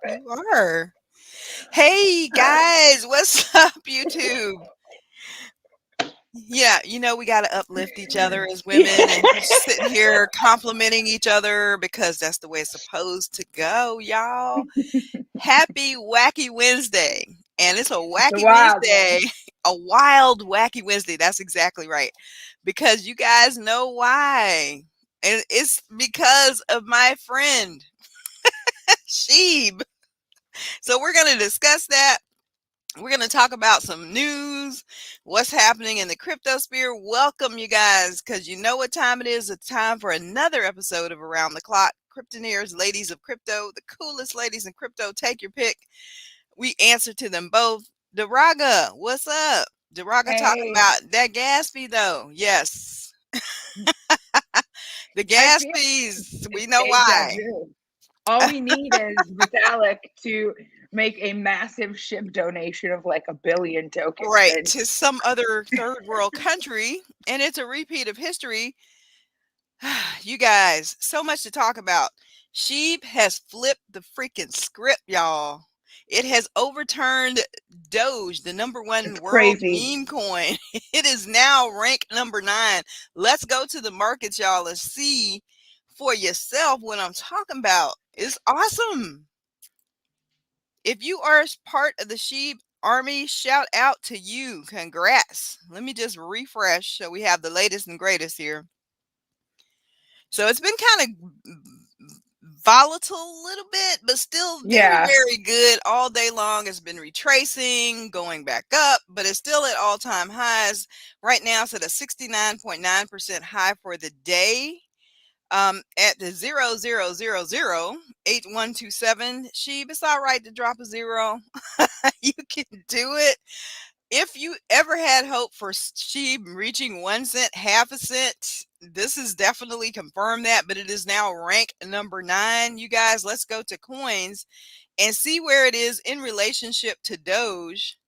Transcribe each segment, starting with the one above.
You are. Hey guys, what's up, YouTube? Yeah, we got to uplift each other as women and just sitting here complimenting each other because that's the way it's supposed to go, y'all. Happy Wacky Wednesday. And it's a It's a wacky wild Wednesday, one. a wild, wacky Wednesday. That's exactly right. Because you guys know why. And it's because of my friend, Sheeb. So we're going to discuss that. We're going to talk about some news, what's happening in the crypto sphere. Welcome, you guys, because you know what time it is. It's time for another episode of Around the Clock. Cryptonairz, ladies of crypto, the coolest ladies in crypto. Take your pick. We answer to them both. Daraga, what's up? Daraga talking Hey, about that gas fee, though. Yes, the I gas feel fees. We it's know deja why. vu. All we need is Vitalik to make a massive SHIB donation of like 1 billion tokens, Right, and to some other third world country, and it's a repeat of history. You guys, so much to talk about. Sheep has flipped the freaking script, y'all. It has overturned Doge, the number one it's world crazy. meme coin. It is now ranked number 9. Let's go to the markets, y'all, and see for yourself what I'm talking about. It's awesome. If you are part of the Sheep Army, shout out to you. Congrats. Let me just refresh so we have the latest and greatest here. So it's been kind of volatile a little bit, but still very, Yeah, very good all day long. It's been retracing, going back up, but it's still at all-time highs. Right now, it's at a 69.9% high for the day. At the 00008127, Sheeb, it's all right to drop a zero. You can do it. If you ever had hope for SHIB reaching 1 cent, half a cent, this is definitely confirmed that, but it is now ranked number 9. You guys, let's go to coins and see where it is in relationship to Doge.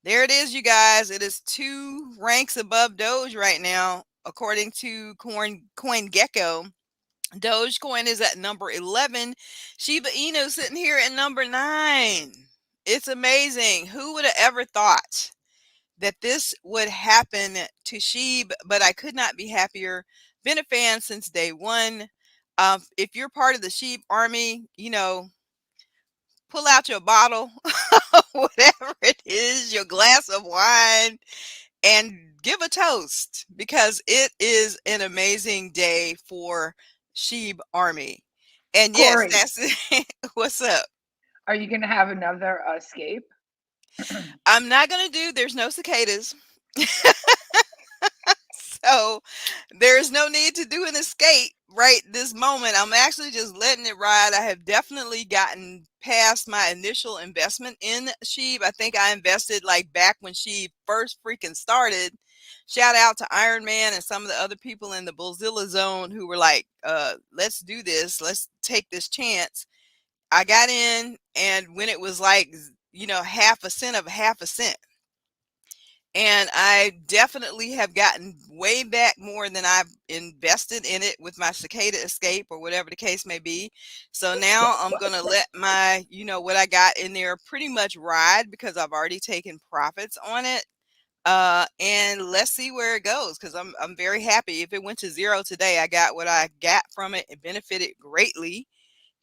There it is, you guys. It is 2 ranks above Doge right now, according to CoinGecko. Dogecoin is at number 11. Shiba Inu sitting here at number 9. It's amazing. Who would have ever thought that this would happen to Sheeb? But I could not be happier. Been a fan since day one. If you're part of the Sheeb army, pull out your bottle, whatever it is, your glass of wine, and give a toast because it is an amazing day for Sheeb Army. And yes, Corey, that's it. What's up? are you gonna have another escape? I'm not going to do, there's no cicadas. So there's no need to do an escape right this moment. I'm actually just letting it ride. I have definitely gotten past my initial investment in Sheeb. I think I invested like back when she first freaking started. Shout out to Iron Man and some of the other people in the Bullzilla zone who were like, let's do this. Let's take this chance. I got in, and when it was like, half a cent of half a cent, and I definitely have gotten way back more than I've invested in it with my cicada escape or whatever the case may be. So now I'm going to let my, what I got in there pretty much ride because I've already taken profits on it. And let's see where it goes because I'm very happy. If it went to 0 today, I got what I got from it. It benefited greatly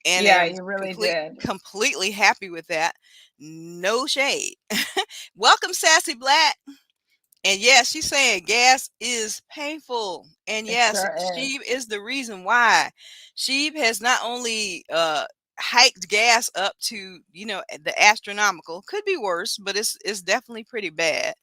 and Yeah, am you really did. completely happy with that. No shade. Welcome, Sassy Black. And yes, she's saying gas is painful. And It yes, sure is. Sheeb is the reason why. Sheeb has not only hiked gas up to, the astronomical, could be worse, but it's definitely pretty bad.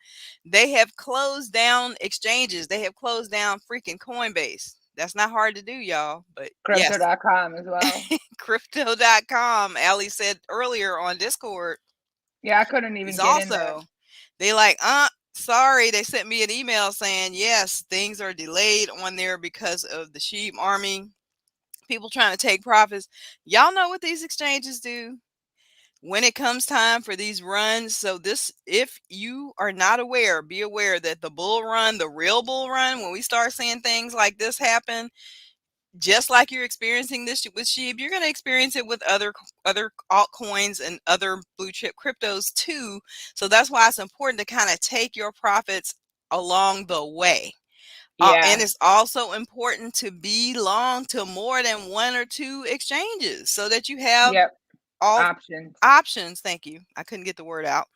They have closed down exchanges. They have closed down freaking Coinbase. That's not hard to do, y'all. But yes, Crypto.com as well. crypto.com, Ali said earlier on Discord, Yeah, I couldn't is even get in there. also, they like, sorry, they sent me an email saying, yes, things are delayed on there because of the Sheep Army. People trying to take profits. Y'all know what these exchanges do when it comes time for these runs. So this, if you are not aware, be aware that the bull run, the real bull run, when we start seeing things like this happen, just like you're experiencing this with SHIB, you're going to experience it with other altcoins and other blue chip cryptos too. So that's why it's important to kind of take your profits along the way. And Yeah. it's also important to be long to more than one or two exchanges so that you have Yep. all Options. options. Thank you. I couldn't get the word out.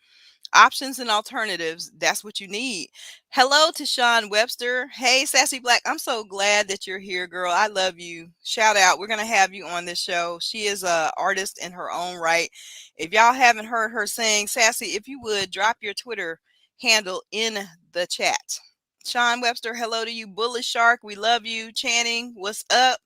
Options and alternatives. That's what you need. Hello to Sean Webster. Hey, Sassy Black. I'm so glad that you're here, girl. I love you. Shout out. We're going to have you on this show. She is a artist in her own right. If y'all haven't heard her sing, Sassy, if you would drop your Twitter handle in the chat. Sean Webster, hello to you. Bullish Shark, we love you. Channing, what's up?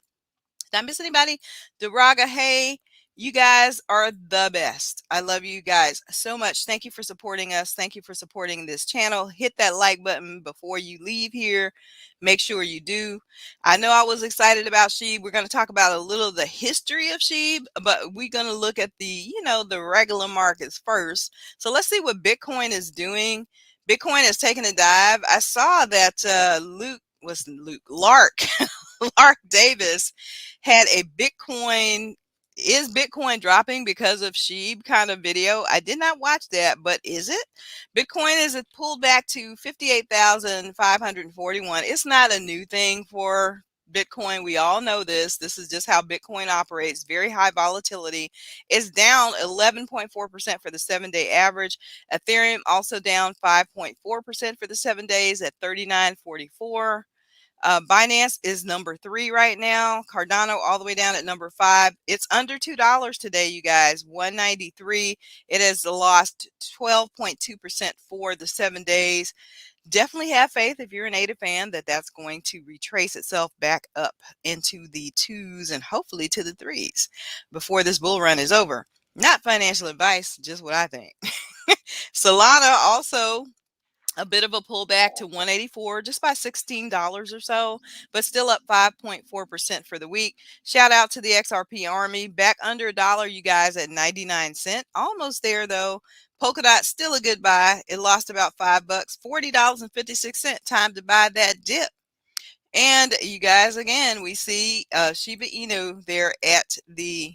Did I miss anybody? Duraga, hey, you guys are the best. I love you guys so much. Thank you for supporting us. Thank you for supporting this channel. Hit that like button before you leave here. Make sure you do. I know I was excited about SHIB. We're going to talk about a little of the history of SHIB, but we're going to look at the regular markets first. So let's see what Bitcoin is doing. Bitcoin has taken a dive. I saw that Lark Lark Davis had a is Bitcoin dropping because of SHIB kind of video. I did not watch that, but is it? Bitcoin is pulled back to 58,541. It's not a new thing for Bitcoin. We all know this. This is just how Bitcoin operates. Very high volatility. It's down 11.4% for the 7-day average. Ethereum also down 5.4% for the 7 days at 39.44. Binance is number 3 right now. Cardano all the way down at number 5. It's under $2 today, you guys. 193. It has lost 12.2% for the 7 days. Definitely have faith if you're an ADA fan that that's going to retrace itself back up into the 2s and hopefully to the 3s before this bull run is over. Not financial advice, just what I think. Solana also a bit of a pullback to 184 just by $16 or so, but still up 5.4% for the week. Shout out to the XRP Army, back under $1, you guys, at 99 cents. Almost there though. Polkadot still a good buy. It lost about $5, $40.56. Time to buy that dip. And you guys, again, we see Shiba Inu there at the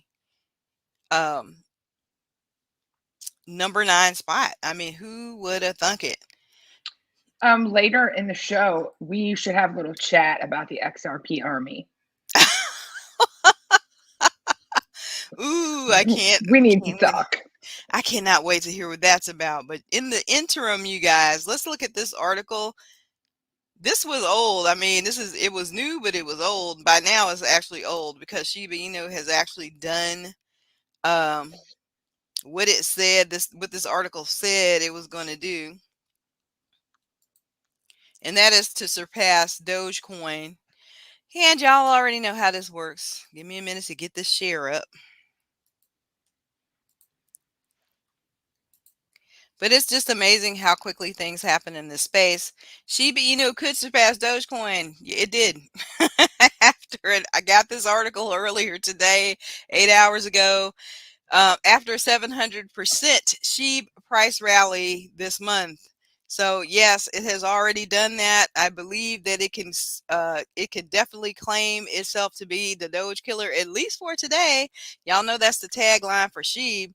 number 9 spot. I mean, who would have thunk it? Later in the show, we should have a little chat about the XRP Army. Ooh, I can't. We need to talk. I cannot wait to hear what that's about. But in the interim, you guys, let's look at this article. This was old. I mean, it was new, but it was old. By now, it's actually old because Shiba Inu has actually done what it said. What this article said it was going to do, and that is to surpass Dogecoin. And y'all already know how this works. Give me a minute to get this share up. But it's just amazing how quickly things happen in this space. Shiba Inu could surpass Dogecoin. It did. I got this article earlier today, 8 hours ago. After a 700% SHIB price rally this month. So yes, it has already done that. I believe that it can definitely claim itself to be the Doge killer, at least for today. Y'all know that's the tagline for SHIB.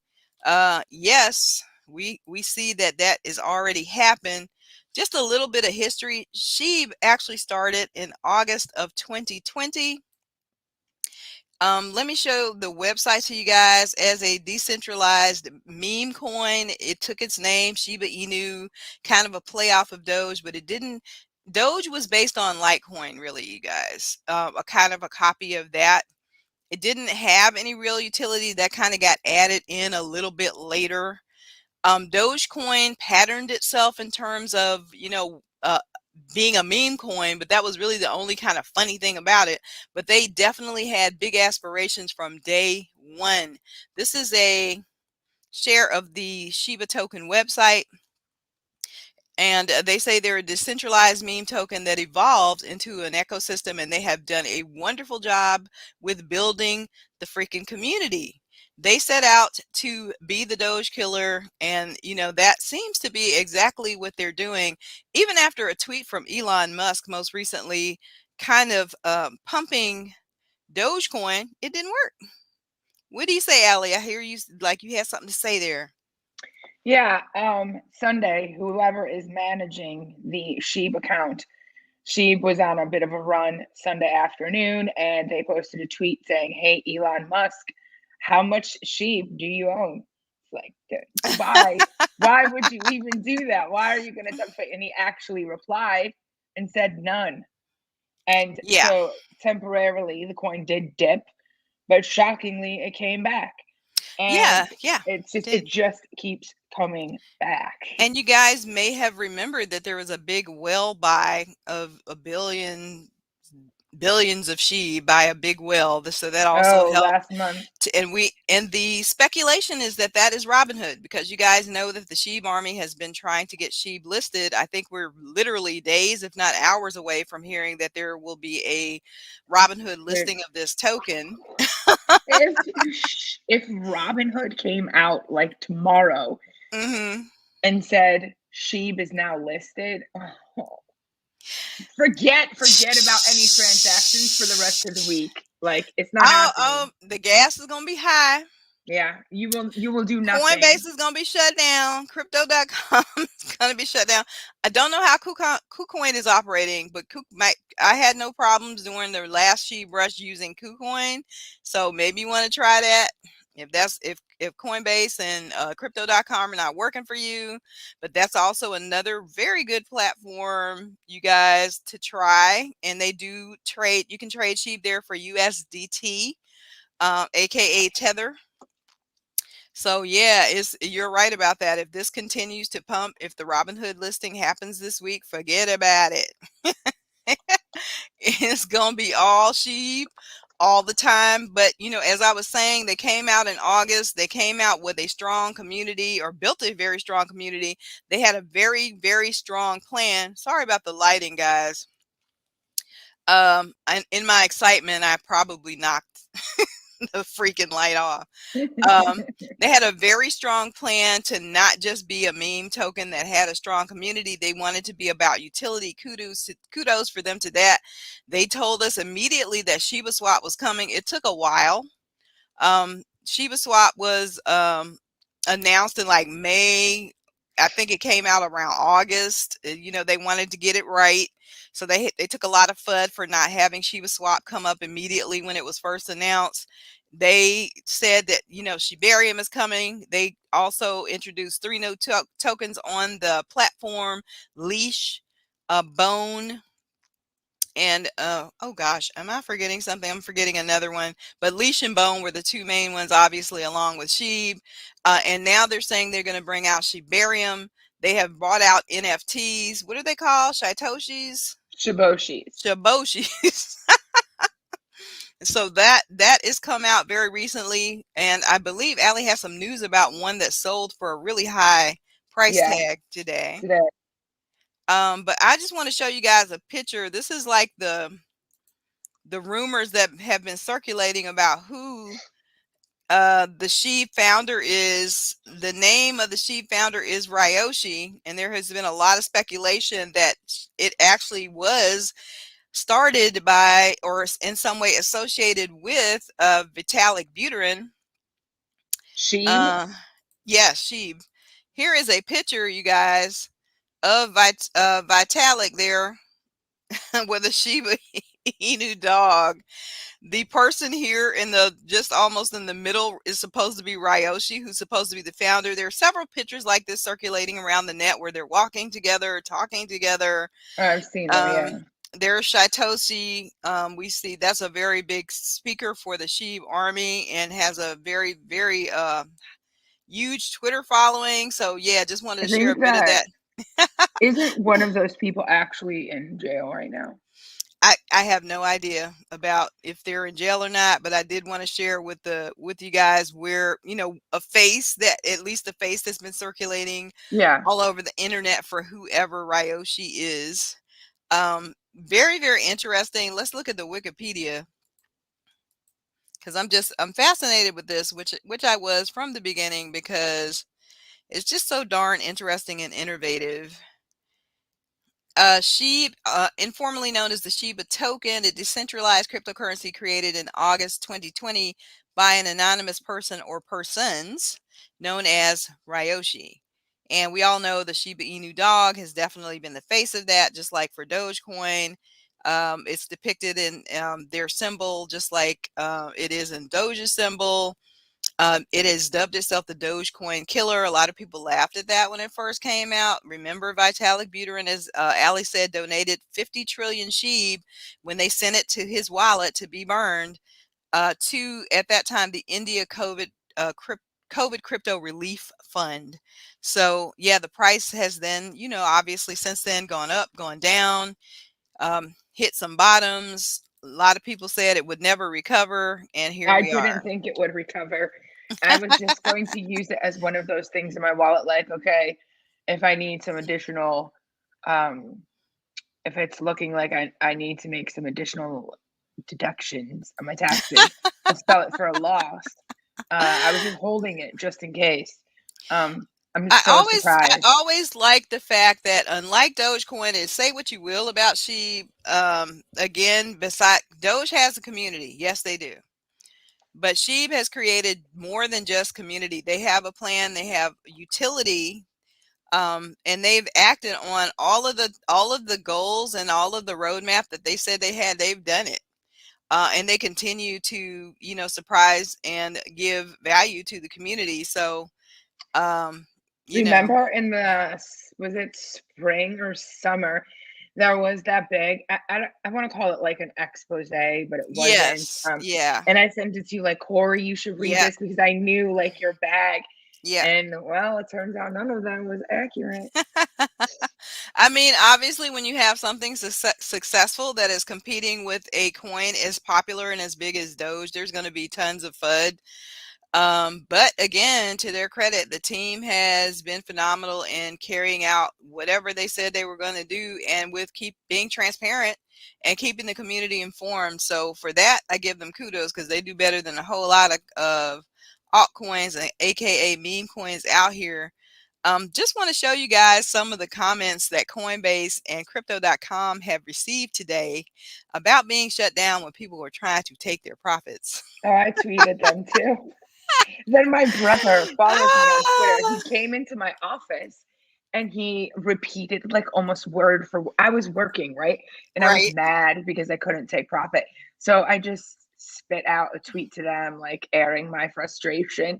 Yes, we see that is already happened. Just a little bit of history. SHIB actually started in August of 2020. Let me show the website to you guys as a decentralized meme coin. It took its name, Shiba Inu, kind of a play off of Doge, but it didn't. Doge was based on Litecoin, really, you guys, a kind of a copy of that. It didn't have any real utility. That kind of got added in a little bit later. Dogecoin patterned itself in terms of, being a meme coin, but that was really the only kind of funny thing about it. But they definitely had big aspirations from day one. This is a share of the Shiba token website. And they say they're a decentralized meme token that evolved into an ecosystem, and they have done a wonderful job with building the freaking community. They set out to be the Doge killer, and that seems to be exactly what they're doing. Even after a tweet from Elon Musk most recently, kind of pumping Dogecoin, it didn't work. What do you say, Allie? I hear you like you had something to say there. Yeah, Sunday, whoever is managing the SHIB account, SHIB was on a bit of a run Sunday afternoon, and they posted a tweet saying, "Hey, Elon Musk, how much SHIB do you own?" It's like, why? Why would you even do that? Why are you going to? And he actually replied and said none. And Yeah. so temporarily, the coin did dip, but shockingly, it came back, and Yeah, it it did. just keeps coming back. And you guys may have remembered that there was a big whale buy of billions of SHIB by a big whale. So that also Oh, helped. last month. And the speculation is that that is Robinhood, because you guys know that the SHIB army has been trying to get SHIB listed. I think we're literally days, if not hours, away from hearing that there will be a Robinhood listing of this token. If Robinhood came out like tomorrow Mm-hmm. and said SHIB is now listed, oh, forget about any transactions for the rest of the week. Like, it's not happening. The gas is gonna be high. Yeah, you will do nothing. Coinbase is going to be shut down. Crypto.com is going to be shut down. I don't know how KuCoin is operating, but I had no problems during the last SHIB rush using KuCoin. So maybe you want to try that if Coinbase and Crypto.com are not working for you. But that's also another very good platform, you guys, to try. And they do trade. You can trade SHIB there for USDT, aka Tether. So yeah, you're right about that. If this continues to pump, if the Robinhood listing happens this week, forget about it. It's gonna be all SHIB all the time. But as I was saying, they came out in August. They came out with a strong community, or built a very strong community. They had a very, very strong plan. Sorry about the lighting, guys. And in my excitement, I probably knocked the freaking light off. They had a very strong plan to not just be a meme token that had a strong community. They wanted to be about utility. Kudos for them to that. They told us immediately that ShibaSwap was coming. It took a while. ShibaSwap was announced in like May. I think it came out around August. They wanted to get it right. So they took a lot of FUD for not having ShibaSwap come up immediately when it was first announced. They said that, Shibarium is coming. They also introduced 3 new tokens on the platform: Leash, Bone, and oh gosh, am I forgetting something? I'm forgetting another one. But Leash and Bone were the 2 main ones, obviously, along with SHIB. And now they're saying they're going to bring out Shibarium. They have brought out NFTs. What are they called? Shitoshis? Shiboshis. Shiboshis. So that is come out very recently, and I believe Allie has some news about one that sold for a really high price tag today. But I just want to show you guys a picture. This is like the rumors that have been circulating about who the SHIB founder is. The name of the SHIB founder is Ryoshi, and there has been a lot of speculation that it actually was started by, or in some way associated with, Vitalik Buterin. SHIB? Yeah, SHIB. Here is a picture, you guys, of Vitalik there with a Shiba Inu dog. The person here in the just almost in the middle is supposed to be Ryoshi, who's supposed to be the founder. There are several pictures like this circulating around the net where they're walking together, talking together. I've seen them, yeah. There's Shitoshi. We see that's a very big speaker for the SHIB army and has a very, very huge Twitter following. So yeah, just wanted to share a bit of that. Isn't one of those people actually in jail right now? I have no idea about if they're in jail or not, but I did want to share with you guys where, a face, that at least a face that's been circulating all over the internet for whoever Ryoshi is. Very, very interesting. Let's look at the Wikipedia, because I'm fascinated with this, which I was from the beginning, because it's just so darn interesting and innovative. SHIB, informally known as the Shiba token, a decentralized cryptocurrency created in August 2020 by an anonymous person or persons known as Ryoshi. And we all know the Shiba Inu dog has definitely been the face of that, just like for Dogecoin. It's depicted in their symbol, just like it is in Doge's symbol. It has dubbed itself the Dogecoin killer. A lot of people laughed at that when it first came out. Remember, Vitalik Buterin, as Ali said, donated 50 trillion SHIB when they sent it to his wallet to be burned to, at that time, the India COVID Crypto Relief Fund. So, yeah, the price has then, obviously since then gone up, gone down, hit some bottoms. A lot of people said it would never recover, and here I we didn't are. think it would recover. I was just going to use it as one of those things in my wallet, like, okay, if I need some additional, if it's looking like I need to make some additional deductions on my taxes, I'll spell it for a loss. I was just holding it just in case. I'm I so always I surprised. always like the fact that, unlike Dogecoin, and say what you will about SHIB, again, beside Doge has a community, yes they do, but SHIB has created more than just community. They have a plan, they have utility, and they've acted on all of the goals and all of the roadmap that they said they had. They've done it, and they continue to surprise and give value to the community. So, um, you know. Remember in the, was it spring or summer? There was that big, I want to call it like an expose, but it wasn't. Yes. Yeah. And I sent it to you like, Corey, you should read Yeah. this because I knew like your bag. Yeah. And well, it turns out none of that was accurate. I mean, obviously, when you have something successful that is competing with a coin as popular and as big as Doge, there's going to be tons of FUD. But again, to their credit, the team has been phenomenal in carrying out whatever they said they were going to do, and with keep being transparent and keeping the community informed. So for that, I give them kudos, because they do better than a whole lot of altcoins and AKA meme coins out here. Just want to show you guys some of the comments that Coinbase and Crypto.com have received today about being shut down when people were trying to take their profits. Oh, I tweeted them too. Then my brother follows me on Twitter. He came into my office and he repeated like almost word for, I was working, right? And I was Right. mad because I couldn't take profit. So I just spit out a tweet to them, like airing my frustration.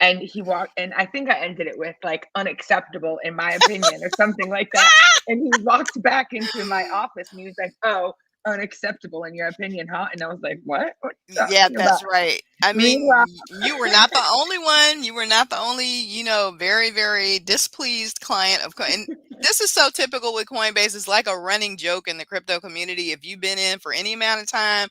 And he walked, and I think I ended it with like unacceptable in my opinion or something like that. And he walked back into my office and he was like, "Oh, unacceptable in your opinion, huh?" And I was like, what are you Yeah, talking about? that's right. I mean, Meanwhile, you were not the only one. You were not the only, very, very displeased client of Coin. And this is so typical with Coinbase. It's like a running joke in the crypto community. If you've been in for any amount of time,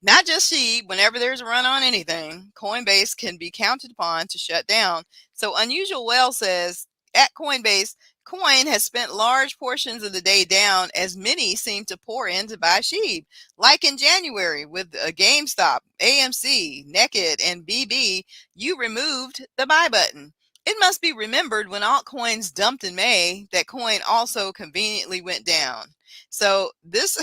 not just SHIB, whenever there's a run on anything, Coinbase can be counted upon to shut down. So Unusual Well says, at Coinbase, Coin has spent large portions of the day down, as many seem to pour in to buy SHIB. Like in January with GameStop, AMC, Naked, and BB, you removed the buy button. It must be remembered, when altcoins dumped in May, that Coin also conveniently went down. So this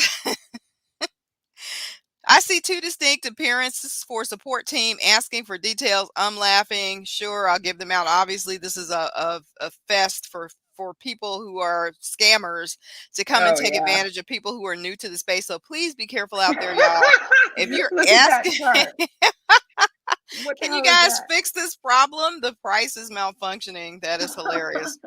I see two distinct appearances for support team asking for details. I'm laughing. Sure, I'll give them out. Obviously, this is a fest for people who are scammers to come and oh take yeah. advantage of people who are new to the space. So please be careful out there, y'all. If you're Look at that asking, chart. What the can you hell is guys that? fix this problem? The price is malfunctioning. That is hilarious.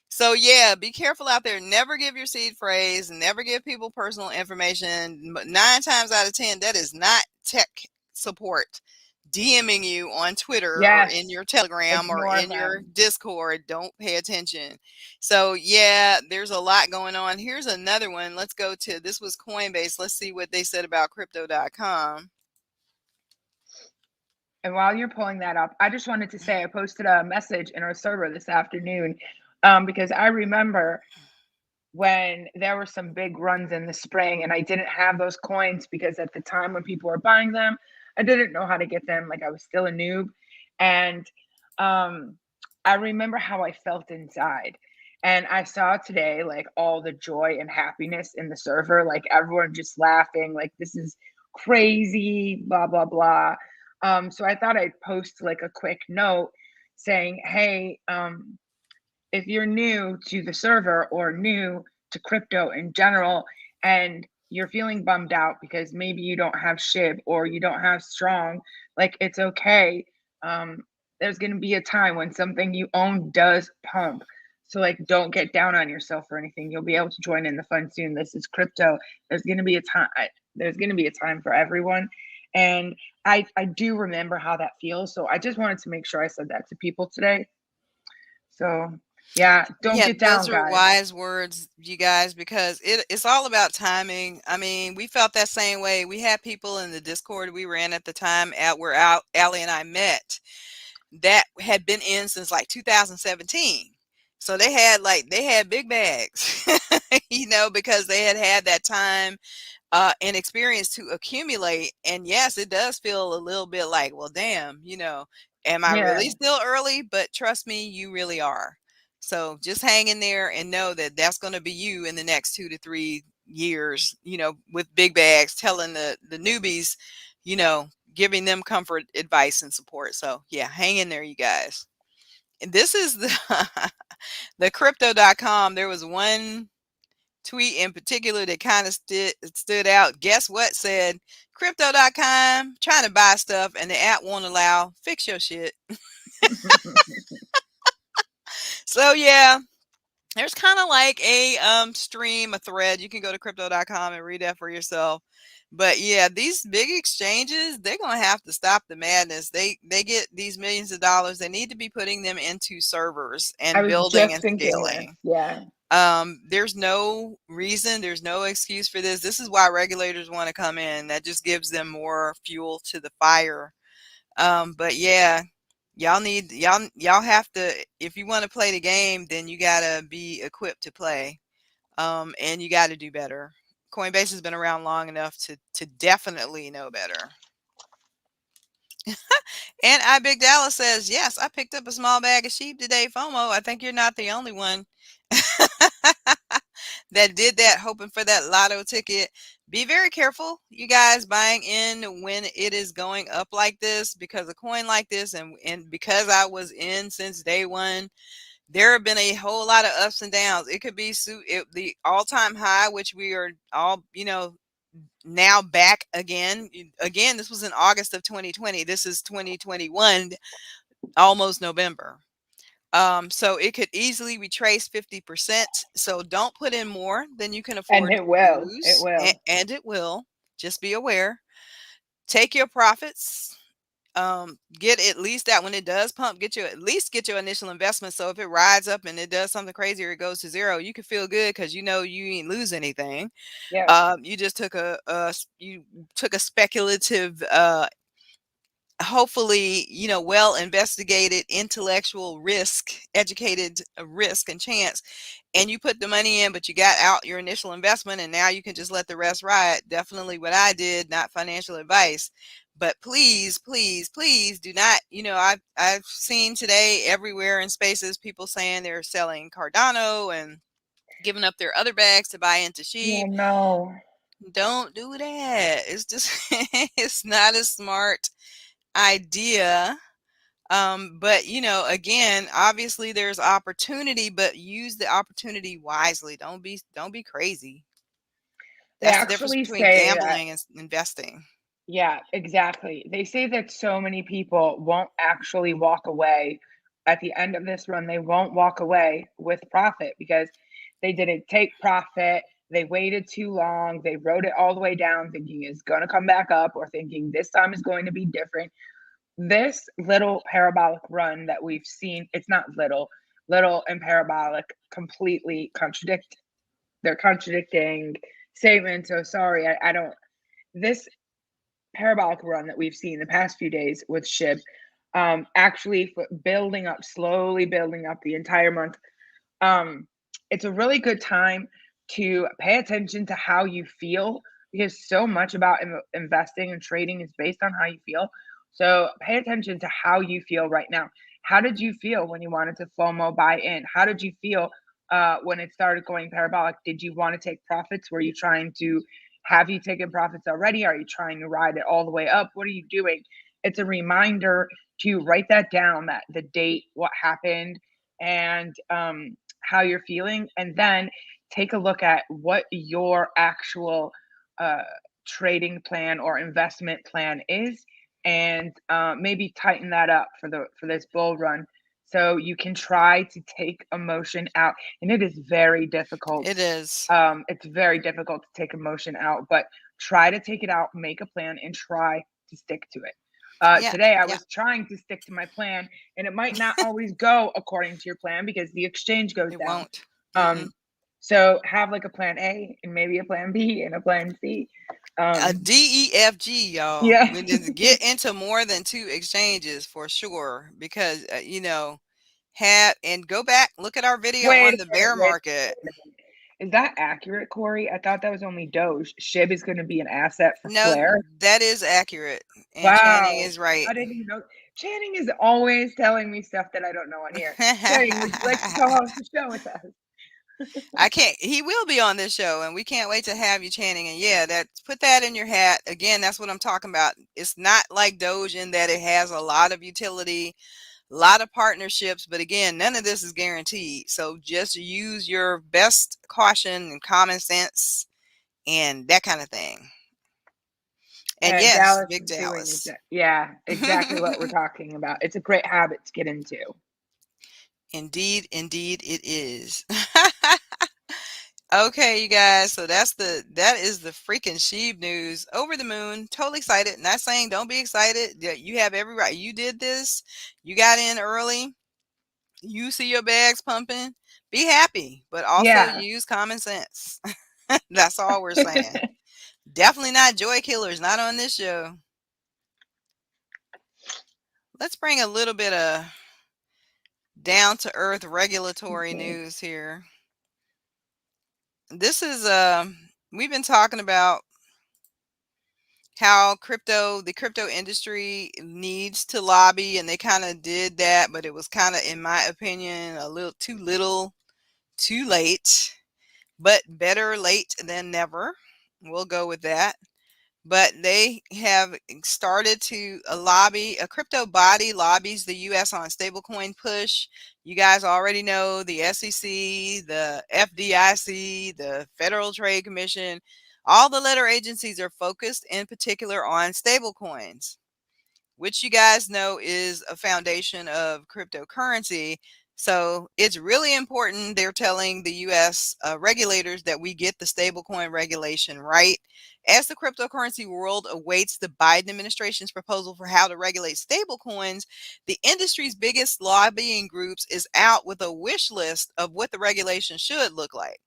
So yeah, be careful out there. Never give your seed phrase. Never give people personal information. 9 times out of 10, that is not tech support DMing you on Twitter or in Yes, your Telegram or ignore in your them. Discord. Don't pay attention. So yeah, there's a lot going on. Here's another one. Let's go to, this was Coinbase. Let's see what they said about Crypto.com. And while you're pulling that up, I just wanted to say I posted a message in our server this afternoon, because I remember when there were some big runs in the spring and I didn't have those coins because at the time when people were buying them, I didn't know how to get them. Like I was still a noob. And I remember how I felt inside. And I saw today like all the joy and happiness in the server, like everyone just laughing, like this is crazy, blah blah blah. So I thought I'd post like a quick note saying, hey, if you're new to the server or new to crypto in general and you're feeling bummed out because maybe you don't have SHIB or you don't have strong, like it's okay. um, there's going to be a time when something you own does pump, so like don't get down on yourself or anything. You'll be able to join in the fun soon. This is crypto. There's going to be a time, there's going to be a time for everyone. And I do remember how that feels, so I just wanted to make sure I said that to people today. So yeah, don't Yeah, get those down, are guys. wise words, you guys, because it's all about timing. I mean, we felt that same way. We had people in the Discord we were in at the time at where Allie and I met that had been in since like 2017. So they had big bags, because they had had that time and experience to accumulate. And yes, it does feel a little bit like, well, damn, am I Yeah, really still early? But trust me, you really are. So just hang in there and know that that's going to be you in the next 2 to 3 years, with big bags, telling the newbies, you know, giving them comfort, advice, and support. So yeah, hang in there, you guys. And this is the crypto.com. There was one tweet in particular that kind of stood out. Guess what said? Crypto.com trying to buy stuff and the app won't allow. Fix your shit. So yeah, there's kind of like a stream, a thread. You can go to crypto.com and read that for yourself. But yeah, these big exchanges, they're gonna have to stop the madness. They get these millions of dollars. They need to be putting them into servers I and was building just and thinking this. scaling. Yeah, There's no reason, there's no excuse for this. This is why regulators want to come in. That just gives them more fuel to the fire. But yeah, y'all have to, if you want to play the game, then you gotta be equipped to play. And you got to do better. Coinbase has been around long enough to definitely know better. And I Big Dallas says, yes, I picked up a small bag of sheep today. FOMO. I think you're not the only one. That did that, hoping for that lotto ticket. Be very careful, you guys, buying in when it is going up like this, because a coin like this, and because I was in since day one, there have been a whole lot of ups and downs. It could be the all-time high, which we are all, now back again. Again, this was in August of 2020. This is 2021, almost November. So it could easily retrace 50%. So don't put in more than you can and afford it to will. It lose. will. And it will. Just be aware. Take your profits. Get at least that when it does pump, get your initial investment. So if it rides up and it does something crazy or it goes to zero, you can feel good because you ain't lose anything. Yeah. You just took a speculative hopefully well investigated intellectual risk, educated risk and chance, and you put the money in, but you got out your initial investment and now you can just let the rest ride. Definitely what I did, not financial advice. But please, please, please do not, I've seen today everywhere in spaces people saying they're selling Cardano and giving up their other bags to buy into Yeah, sheep. no. Don't do that. It's just it's not a smart idea. But again, obviously there's opportunity, but use the opportunity wisely. Don't be crazy. They That's the difference actually between say that, gambling and investing. yeah, exactly. They say that so many people won't actually walk away at the end of this run. They won't walk away with profit because they didn't take profit. They waited too long. They wrote it all the way down thinking it's going to come back up or thinking this time is going to be different. This little parabolic run that we've seen, it's not little, little and parabolic completely contradict. They're contradicting statements. So sorry, I don't. This parabolic run that we've seen the past few days with SHIB, actually building up, slowly building up the entire month. Um, it's a really good time to pay attention to how you feel because so much about investing and trading is based on how you feel. So pay attention to how you feel right now. How did you feel when you wanted to FOMO buy in? How did you feel when it started going parabolic? Did you want to take profits? Were you trying to have you taken profits already? Are you trying to ride it all the way up? What are you doing? It's a reminder to write that down, that the date, what happened, and how you're feeling, and then take a look at what your actual uh, trading plan or investment plan is, and maybe tighten that up for this bull run, so you can try to take emotion out. And it is very difficult. It is. It's very difficult to take emotion out, but try to take it out, make a plan, and try to stick to it. Yeah. Today, I Yeah. was trying to stick to my plan, and it might not always go according to your plan because the exchange goes It down. won't. Mm-mm. So have like a plan A and maybe a plan B and a plan C. A DEFG, y'all. Yeah. We need to get into more than 2 exchanges for sure, because have and go back, look at our video Wait on a the minute. bear market. Wait a minute. Is that accurate, Corey? I thought that was only Doge. SHIB is going to be an asset for No, Flare. that is accurate, and Channing Wow. is right. I didn't even know. Channing is always telling me stuff that I don't know on here. Channing, would you like to co-host the show with us? I can't. He will be on this show, and we can't wait to have you, Channing. And yeah, that put that in your hat. Again, that's what I'm talking about. It's not like Doge in that it has a lot of utility, a lot of partnerships, but again, none of this is guaranteed. So just use your best caution and common sense and that kind of thing. And And yes, Dallas big is doing Dallas. yeah, exactly what we're talking about. It's a great habit to get into. Indeed, indeed, it is. Okay, you guys. So that is the freaking Sheeb news. Over the moon, totally excited. Not saying don't be excited. Yeah, you have every right. You did this. You got in early. You see your bags pumping. Be happy, but also Yeah. use common sense. That's all we're saying. Definitely not joy killers. Not on this show. Let's bring a little bit of down to earth regulatory Okay. news here. This is we've been talking about how the crypto industry needs to lobby, and they kind of did that, but it was kind of, in my opinion, a little too late, but better late than never. We'll go with that. But they have started to lobby. A crypto body lobbies the U.S. on stablecoin push. You guys already know the SEC, the FDIC, the Federal Trade Commission. All the letter agencies are focused in particular on stablecoins, which you guys know is a foundation of cryptocurrency. So it's really important. They're telling the U.S. Regulators that we get the stablecoin regulation right. As the cryptocurrency world awaits the Biden administration's proposal for how to regulate stablecoins, the industry's biggest lobbying groups is out with a wish list of what the regulation should look like.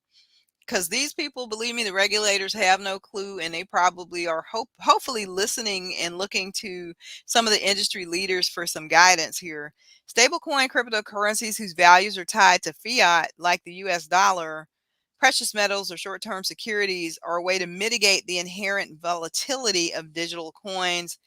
Because these people, believe me, the regulators have no clue, and they probably are hopefully listening and looking to some of the industry leaders for some guidance here. Stablecoin cryptocurrencies whose values are tied to fiat, like the US dollar, precious metals, or short term securities, are a way to mitigate the inherent volatility of digital coins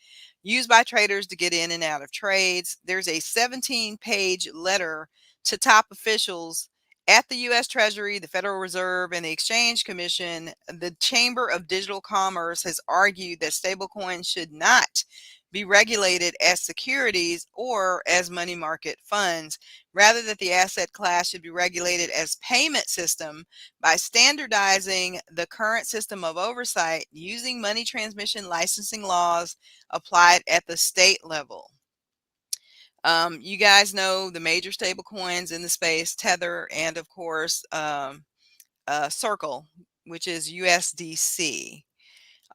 used by traders to get in and out of trades. There's a 17-page letter to top officials at the U.S. Treasury, the Federal Reserve, and the Exchange Commission. The Chamber of Digital Commerce has argued that stablecoins should not be regulated as securities or as money market funds. Rather, that the asset class should be regulated as payment system by standardizing the current system of oversight using money transmission licensing laws applied at the state level. You guys know the major stable coins in the space: Tether, and of course Circle, which is USDC.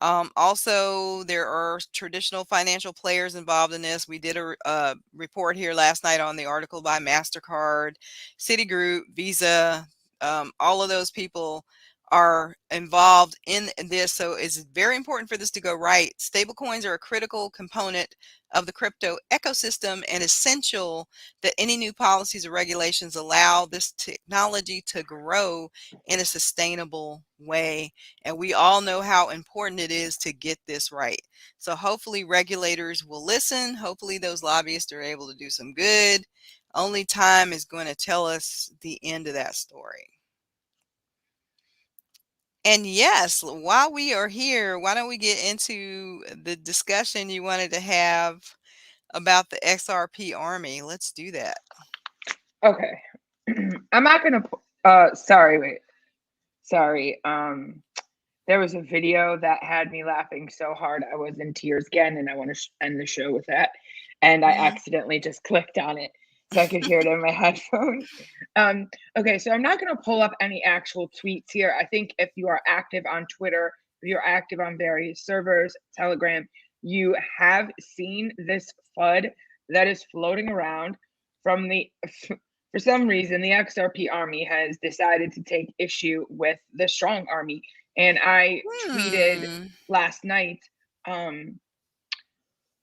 Also, there are traditional financial players involved in this. We did a report here last night on the article by MasterCard, Citigroup, Visa. All of those people are involved in this. So it's very important for this to go right. Stablecoins are a critical component of the crypto ecosystem and essential that any new policies or regulations allow this technology to grow in a sustainable way. And we all know how important it is to get this right. So hopefully regulators will listen. Hopefully those lobbyists are able to do some good. Only time is going to tell us the end of that story. And yes, while we are here, why don't we get into the discussion you wanted to have about the XRP army? Let's do that. Okay. I'm not gonna. Sorry. Wait. Sorry. There was a video that had me laughing so hard I was in tears again, and I want to end the show with that. And I Mhm. accidentally just clicked on it so I could hear it in my headphones. Okay, so I'm not going to pull up any actual tweets here. I think if you are active on Twitter, if you're active on various servers, Telegram, you have seen this FUD that is floating around from the. For some reason, the XRP army has decided to take issue with the strong army, and I tweeted Hmm. last night, um,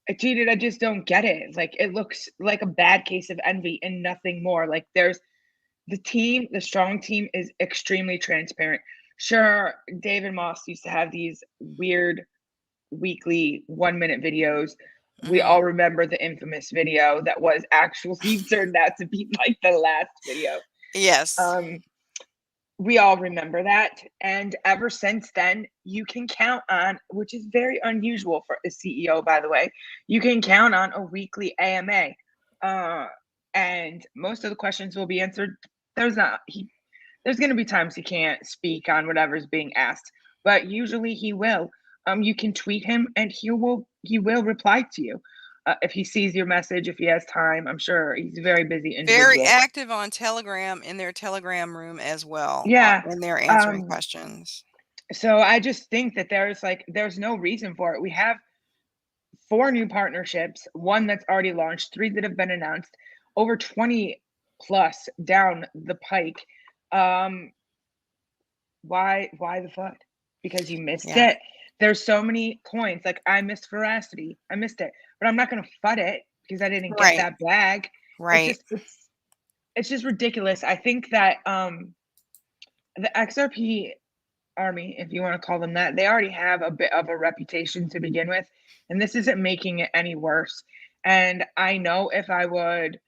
I tweeted, I just don't get it. Like, it looks like a bad case of envy and nothing more. Like, there's the team, the strong team is extremely transparent. Sure, David Moss used to have these weird weekly 1 minute videos. We Hmm. all remember the infamous video that was actually turned out to be like the last video. Yes. Um, we all remember that. And ever since then, you can count on, which is very unusual for a CEO, by the way, you can count on a weekly AMA. Uh, and most of the questions will be answered. There's not, there's going to be times he can't speak on whatever's being asked, but usually he will. You can tweet him and he will reply to you. If he sees your message, if he has time, I'm sure he's a very busy Very individual. active on Telegram in their Telegram room as well, Yeah. when they're answering Um, questions. so I just think that there's no reason for it. We have four new partnerships, one that's already launched, three that have been announced, over 20 plus down the pike. Um, why the FUD? Because you missed Yeah. it. There's so many coins. Like I missed Veracity. I missed it. But I'm not gonna FUD it because I didn't get Right. that bag. It's Right. just it's just ridiculous. I think that the XRP army, if you want to call them that, they already have a bit of a reputation to begin with, and this isn't making it any worse. And I know if I would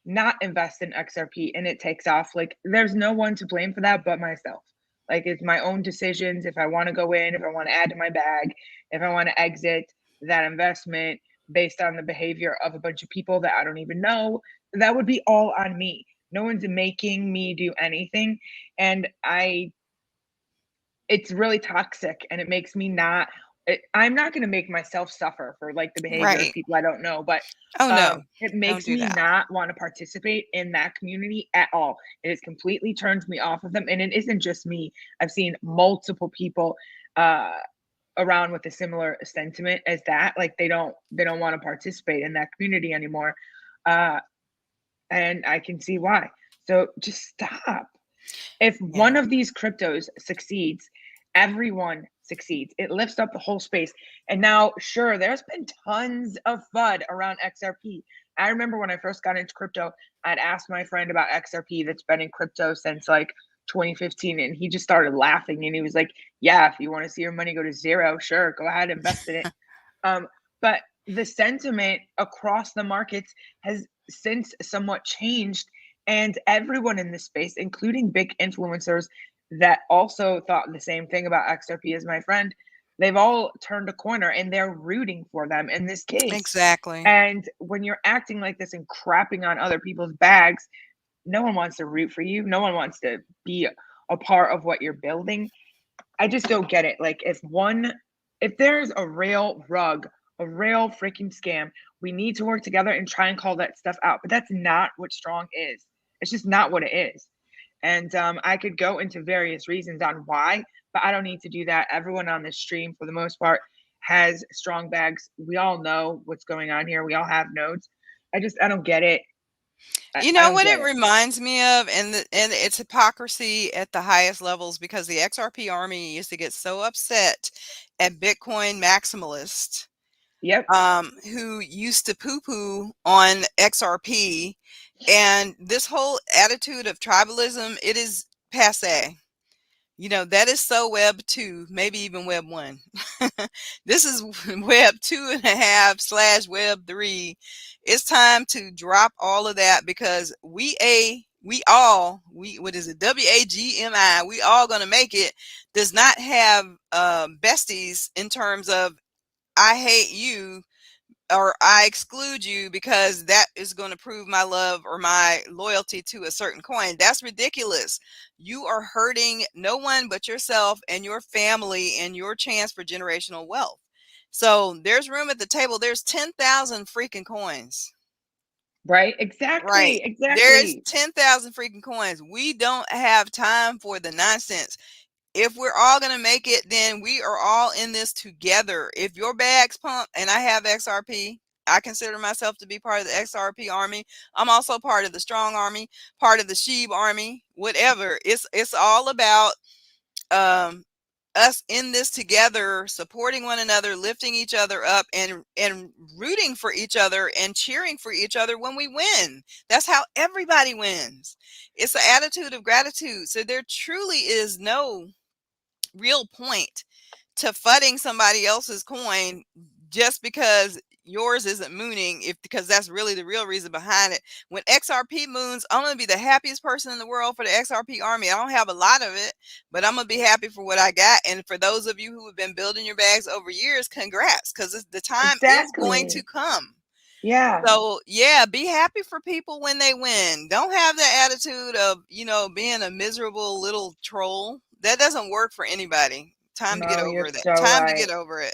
not invest in XRP and it takes off, like there's no one to blame for that but myself. Like it's my own decisions if I want to go in, if I want to add to my bag, if I want to exit that investment based on the behavior of a bunch of people that I don't even know, that would be all on me. No one's making me do anything. And it's really toxic and it makes me not I'm not going to make myself suffer for like the behavior of Right. people I don't know, but Oh, no. it Don't makes do me that. not want to participate in that community at all. It has completely turned me off of them, and it isn't just me. I've seen multiple people uh around with a similar sentiment as that, like they don't want to participate in that community anymore. uh and I can see why. So just stop. If Yeah. one of these cryptos succeeds, everyone succeeds. It lifts up the whole space. And now, sure, there's been tons of FUD around XRP. I remember when I first got into crypto, I'd asked my friend about XRP that's been in crypto since like 2015, and he just started laughing and he was like, "Yeah, if you want to see your money go to zero, sure, go ahead, invest in it." Um, but the sentiment across the markets has since somewhat changed, and everyone in this space, including big influencers that also thought the same thing about XRP as my friend, they've all turned a corner and they're rooting for them in this case. Exactly. And when you're acting like this and crapping on other people's bags, no one wants to root for you. No one wants to be a part of what you're building. I just don't get it. Like if there's a real rug, a real freaking scam, we need to work together and try and call that stuff out. But that's not what strong is. It's just not what it is. And I could go into various reasons on why, but I don't need to do that. Everyone on this stream, for the most part, has strong bags. We all know what's going on here. We all have nodes. I don't get it. I, You I know don't what get it it. reminds me of, and it's hypocrisy at the highest levels because the XRP army used to get so upset at Bitcoin maximalists Yep. who used to poo-poo on XRP, and this whole attitude of tribalism, it is passe. You know, that is so Web 2, maybe even Web 1. This is Web 2.5 / Web 3. It's time to drop all of that because what is it? WAGMI, we all gonna make it, does not have besties in terms of I hate you or I exclude you because that is going to prove my love or my loyalty to a certain coin. That's ridiculous. You are hurting no one but yourself and your family and your chance for generational wealth. So there's room at the table. There's 10,000 freaking coins. Right. Right. Exactly. There's Exactly. 10,000 freaking coins. We don't have time for the nonsense. If we're all going to make it, then we are all in this together. If your bag's pumped and I have XRP, I consider myself to be part of the XRP army. I'm also part of the strong army, part of the SHIB army, whatever. It's all about um us in this together, supporting one another, lifting each other up, and rooting for each other and cheering for each other when we win. That's how everybody wins. It's an attitude of gratitude. So there truly is no real point to fudding somebody else's coin just because yours isn't mooning, if because that's really the real reason behind it. When XRP moons, I'm gonna be the happiest person in the world for the XRP army. I don't have a lot of it, but I'm gonna be happy for what I got. And for those of you who have been building your bags over years, congrats, because the time is going to Exactly. come. Yeah. So yeah, be happy for people when they win. Don't have the attitude of, being a miserable little troll. That doesn't work for anybody. Time to get No, you're over that. so Time to get right. over it.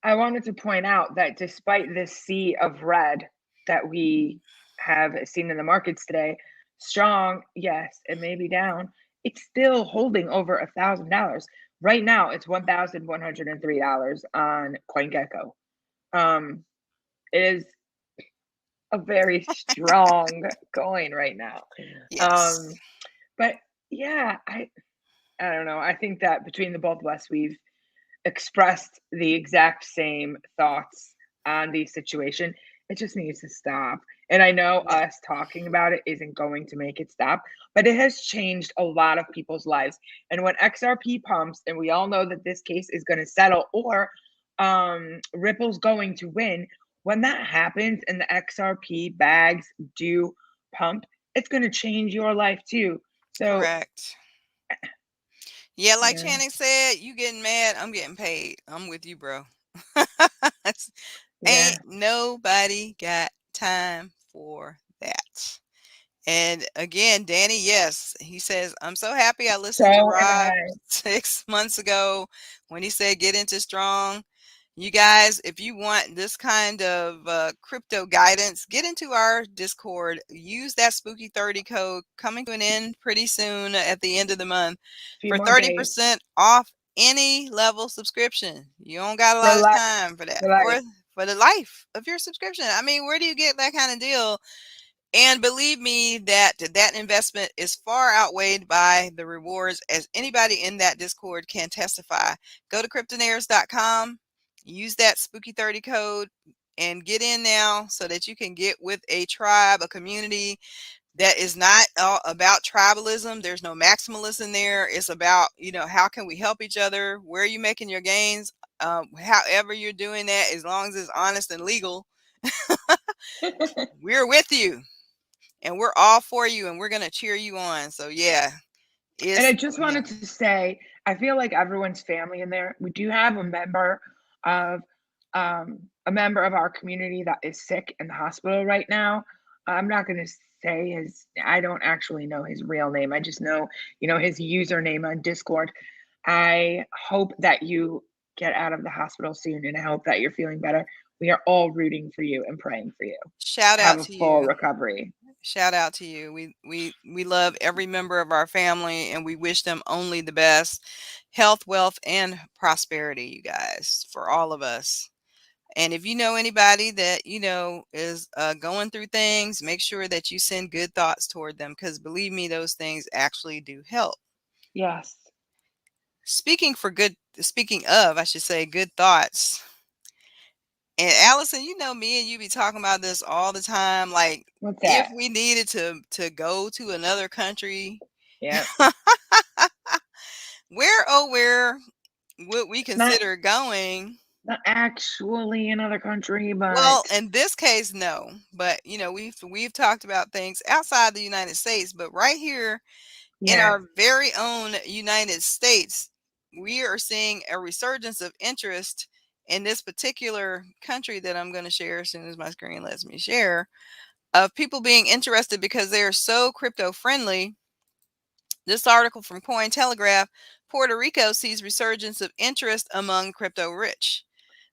I wanted to point out that despite this sea of red that we have seen in the markets today, strong, yes, it may be down. It's still holding over $1,000. Right now, it's $1,103 on CoinGecko. It is a very strong coin right now. Yes. Um, but yeah, I don't know. I think that between the both of us, we've expressed the exact same thoughts on the situation. It just needs to stop. And I know Yeah. us talking about it isn't going to make it stop, but it has changed a lot of people's lives. And when XRP pumps, and we all know that this case is going to settle or Ripple's going to win, when that happens and the XRP bags do pump, it's going to change your life too. So, Correct. Yeah, like yeah, Channing said, you getting mad, I'm getting paid. I'm with you, bro. Ain't yeah. nobody got time for that. And again, Danny, yes, he says, I'm so happy I listened to So am Rob I. 6 months ago when he said, get into strong. You guys, if you want this kind of crypto guidance, get into our Discord. Use that spooky 30 code coming to an end pretty soon at the end of the month Few for more days 30% off any level subscription. You don't got a for lot of life. time for that For life. for the life of your subscription. I mean, where do you get that kind of deal? And believe me that that investment is far outweighed by the rewards, as anybody in that Discord can testify. Go to Cryptonairz.com, use that spooky 30 code, and get in now so that you can get with a tribe, a community that is not about tribalism. There's no maximalism there. It's about, how can we help each other? Where are you making your gains? However you're doing that, as long as it's honest and legal, we're with you. And we're all for you and we're going to cheer you on. So yeah, And it's I just wanted to say, I feel like everyone's family in there. We do have of a member of our community that is sick in the hospital right now. I'm not going to say his. I don't actually know his real name. I just know, his username on Discord. I hope that you get out of the hospital soon, and I hope that you're feeling better. We are all rooting for you and praying for you shout to have out a to full you. recovery. Shout out to you. We love every member of our family and we wish them only the best health, wealth, and prosperity, you guys, for all of us. And if you know anybody that you know is going through things, make sure that you send good thoughts toward them, because believe me, those things actually do help. Yes. Speaking of, I should say, good thoughts. And Allison, you know me and you be talking about this all the time. Like, What's if that? we needed to go to another country, Yep. where would we Not consider going? not actually another country, Well, but in this case, no. But you know, we've talked about things outside the United States, but right here in yeah. our very own United States, we are seeing a resurgence of interest in this particular country that I'm going to share as soon as my screen lets me share, of people being interested because they are so crypto friendly. This article from Cointelegraph: Puerto Rico sees resurgence of interest among crypto rich.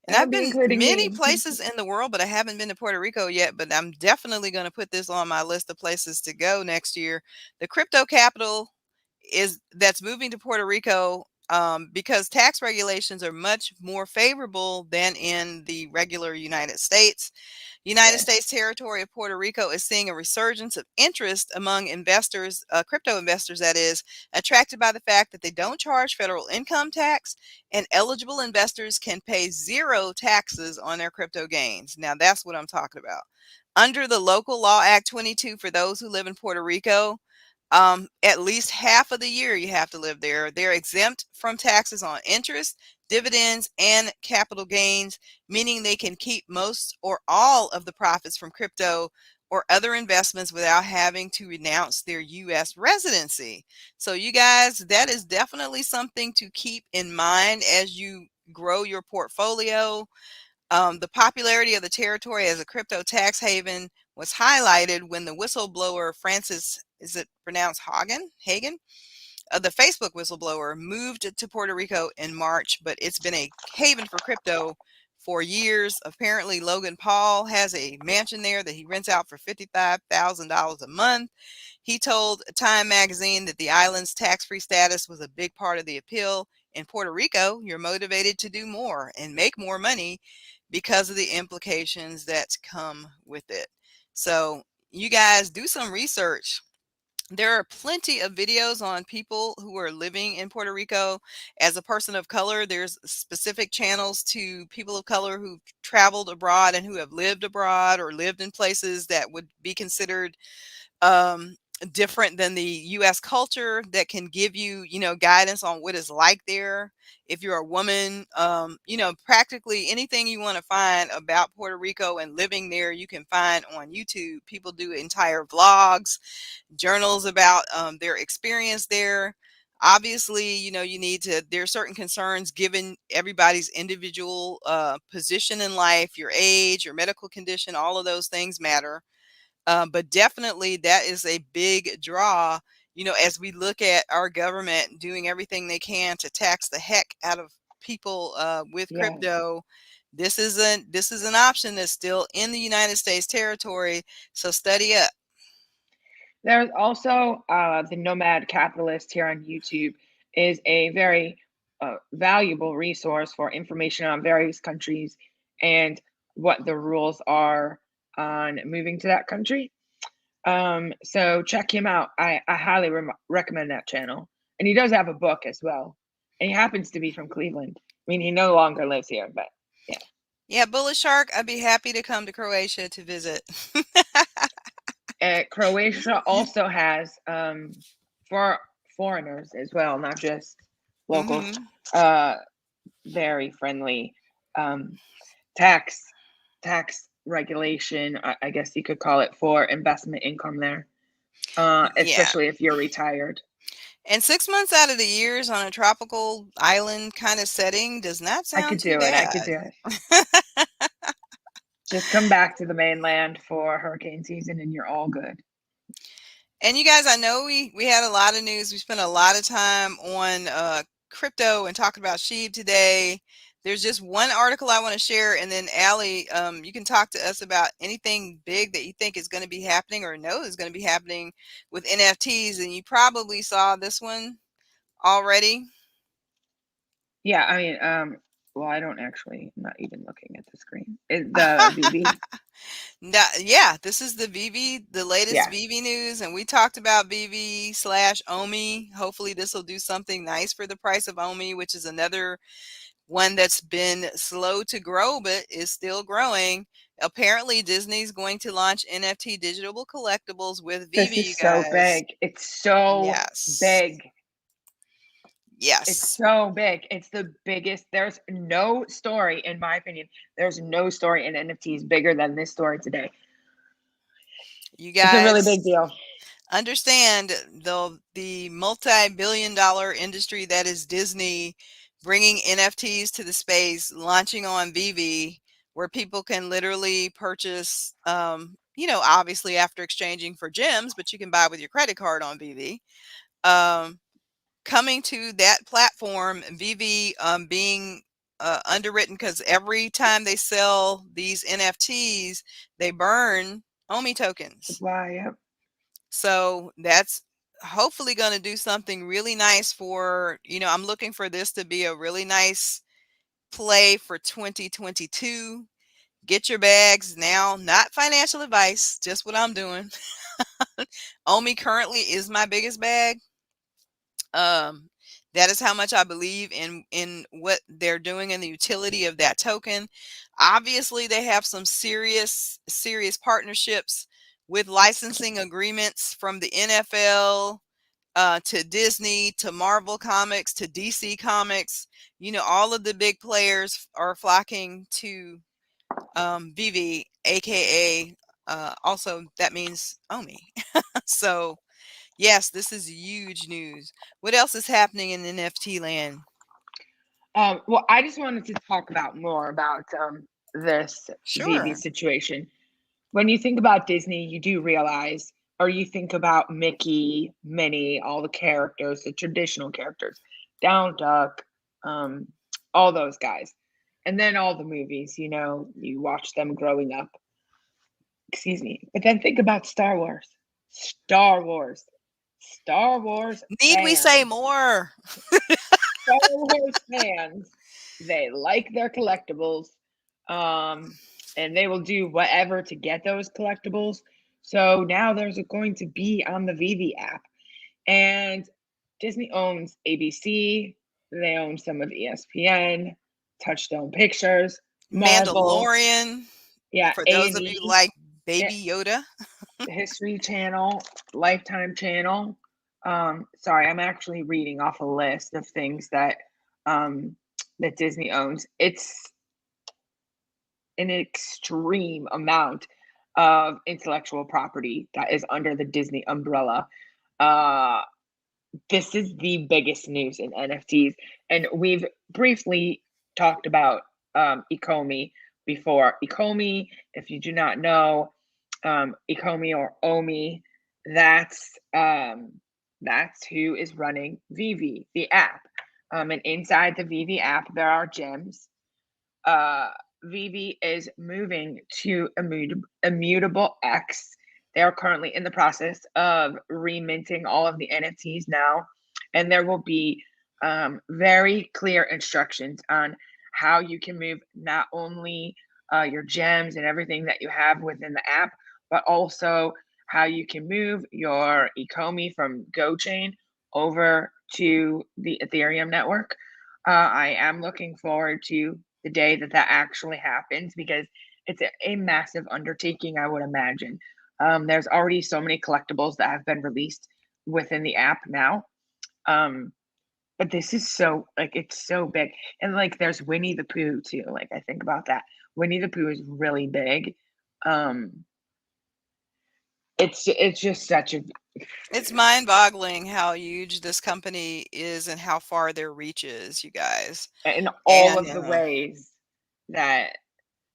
And That I've would be been many including me. places in the world, but I haven't been to Puerto Rico yet. But I'm definitely going to put this on my list of places to go next year. The crypto capital is that's moving to Puerto Rico, because tax regulations are much more favorable than in the regular United States. United Yes. States territory of Puerto Rico is seeing a resurgence of interest among investors, crypto investors, that is, attracted by the fact that they don't charge federal income tax and eligible investors can pay zero taxes on their crypto gains. Now, that's what I'm talking about. Under the Local Law Act 22, for those who live in Puerto Rico, at least half of the year you have to live there. They're exempt from taxes on interest, dividends, and capital gains, meaning they can keep most or all of the profits from crypto or other investments without having to renounce their U.S. residency. So, you guys, that is definitely something to keep in mind as you grow your portfolio. The popularity of the territory as a crypto tax haven was highlighted when the whistleblower Francis, is it pronounced Hagen? The Facebook whistleblower moved to Puerto Rico in March, but it's been a haven for crypto for years. Apparently, Logan Paul has a mansion there that he rents out for $55,000 a month. He told Time magazine that the island's tax-free status was a big part of the appeal. In Puerto Rico, you're motivated to do more and make more money because of the implications that come with it. So, you guys do some research. There are plenty of videos on people who are living in Puerto Rico. As a person of color, there's specific channels to people of color who've traveled abroad and who have lived abroad or lived in places that would be considered um, different than the U.S. culture, that can give you, you know, guidance on what it's like there. If you're a woman, you know, practically anything you want to find about Puerto Rico and living there, you can find on YouTube. People do entire vlogs, journals about their experience there. Obviously, you know, you need to, there are certain concerns given everybody's individual position in life, your age, your medical condition, all of those things matter. But definitely that is a big draw, you know, as we look at our government doing everything they can to tax the heck out of people with Yes. crypto. This is an option that's still in the United States territory. So study up. There's also the Nomad Capitalist here on YouTube is a very valuable resource for information on various countries and what the rules are on moving to that country. So check him out. I highly recommend that channel. And he does have a book as well. And he happens to be from Cleveland. I mean, he no longer lives here, but yeah. Yeah, Bullet Shark, I'd be happy to come to Croatia to visit. Croatia also has for foreigners as well, not just locals. Hmm. Uh, very friendly um, tax regulation. I guess you could call it for investment income there, Yeah. especially if you're retired. And 6 months out of the years on a tropical island kind of setting does not I sound could too do it. I could bad. do it. Just come back to the mainland for hurricane season, and you're all good. And you guys, I know we had a lot of news. We spent a lot of time on crypto and talking about SHIB today. There's just one article I want to share, and then Allie, you can talk to us about anything big that you think is going to be happening or know is going to be happening with NFTs. And you probably saw this one already. Yeah, I mean, Well, I don't actually. I'm not even looking at the screen. Is the VV? Yeah, this is the VV, the latest Yeah. VV news, and we talked about VV slash OMI. Hopefully, this will do something nice for the price of OMI, which is another one that's been slow to grow but is still growing. Apparently, Disney's going to launch NFT digital collectibles with This VV, you is so guys. big. It's so Yes. big. It's Yes. so big. It's the biggest. There's no story, in my opinion. There's no story in NFTs bigger than this story today. You It's a really big guys deal. understand the multi-billion-dollar industry that is Disney bringing NFTs to the space, launching on VV, where people can literally purchase, obviously after exchanging for gems, but you can buy with your credit card on VV. Um, Coming to that platform, VV being underwritten because every time they sell these NFTs, they burn OMI tokens. Why? Yep. So that's hopefully going to do something really nice for, I'm looking for this to be a really nice play for 2022. Get your bags now, not financial advice, just what I'm doing. OMI currently is my biggest bag. Um, that is how much I believe in what they're doing and the utility of that token. Obviously, they have some serious partnerships with licensing agreements from the NFL to Disney to Marvel Comics to DC Comics. All of the big players are flocking to VV, aka also that means OMI. So yes, this is huge news. What else is happening in NFT land? Well, I just wanted to talk about more about this VV Sure. situation. When you think about Disney, you do realize, or you think about Mickey, Minnie, all the characters, the traditional characters, Donald Duck, um, all those guys, and then all the movies. You watch them growing up. Excuse me, but then think about Star Wars, Star Wars, Star Wars Need we say fans. more? Star Wars fans, they like their collectibles, um, and they will do whatever to get those collectibles. So now there's going to be on the VV app, and Disney owns ABC. They own some of ESPN, Touchstone Pictures, Marvel, Mandalorian, yeah, for A those and of you E, like Baby Yoda. History Channel, Lifetime Channel. Sorry, I'm actually reading off a list of things um, that Disney owns. It's an extreme amount of intellectual property that is under the Disney umbrella. Uh, this is the biggest news in NFTs, and we've briefly talked about Ecomi before. Ecomi, if you do not know, Ecomi or Omi, that's that's who is running Vivi, the app. And inside the Vivi app, there are gems. Uh, Vivi is moving to Immutable X. They are currently in the process of reminting all of the NFTs now, and there will be very clear instructions on how you can move not only your gems and everything that you have within the app, but also how you can move your Ecomi from GoChain over to the Ethereum network. I am looking forward to the day that that actually happens because it's a massive undertaking, I would imagine. There's already so many collectibles that have been released within the app now. Um, but this is so like it's so big. And like there's Winnie the Pooh too. Like I think about that. Winnie the Pooh is really big. Um, it's just such a It's mind-boggling how huge this company is and how far their reach is, you guys. in all And of the ways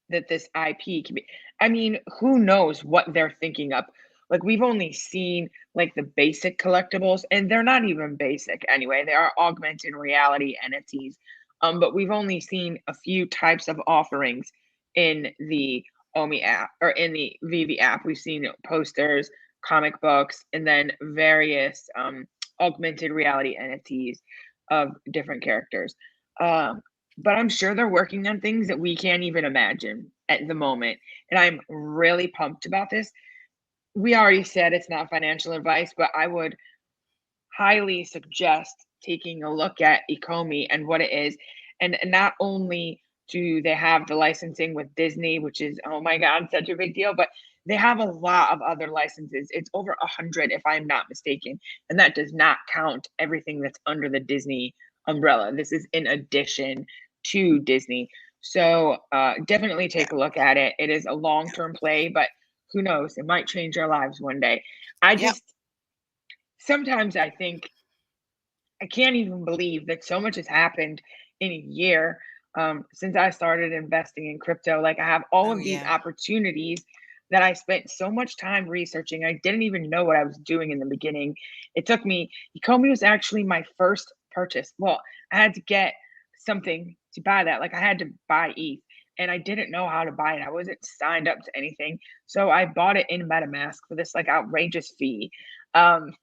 that this IP can be. I mean, who knows what they're thinking up? Like we've only seen like the basic collectibles, and they're not even basic anyway. They are augmented reality NFTs. But we've only seen a few types of offerings in the Omi app or in the Vivi app. We've seen posters, comic books, and then various augmented reality NFTs of different characters. Um, but I'm sure they're working on things that we can't even imagine at the moment. And I'm really pumped about this. We already said it's not financial advice, but I would highly suggest taking a look at Ecomi and what it is. And not only do they have the licensing with Disney, which is, oh my God, such a big deal, but they have a lot of other licenses. It's over 100, if I'm not mistaken. And that does not count everything that's under the Disney umbrella. This is in addition to Disney. So definitely Yeah. take a look at it. It is a long term play, but who knows? It might change our lives one day. I Yep. just sometimes I think I can't even believe that so much has happened in a year since I started investing in crypto. Like I have all Oh, of these yeah. opportunities that I spent so much time researching. I didn't even know what I was doing in the beginning. It took me, Ecomi was actually my first purchase. Well, I had to get something to buy that. Like I had to buy ETH and I didn't know how to buy it. I wasn't signed up to anything. So I bought it in MetaMask for this like outrageous fee. Um,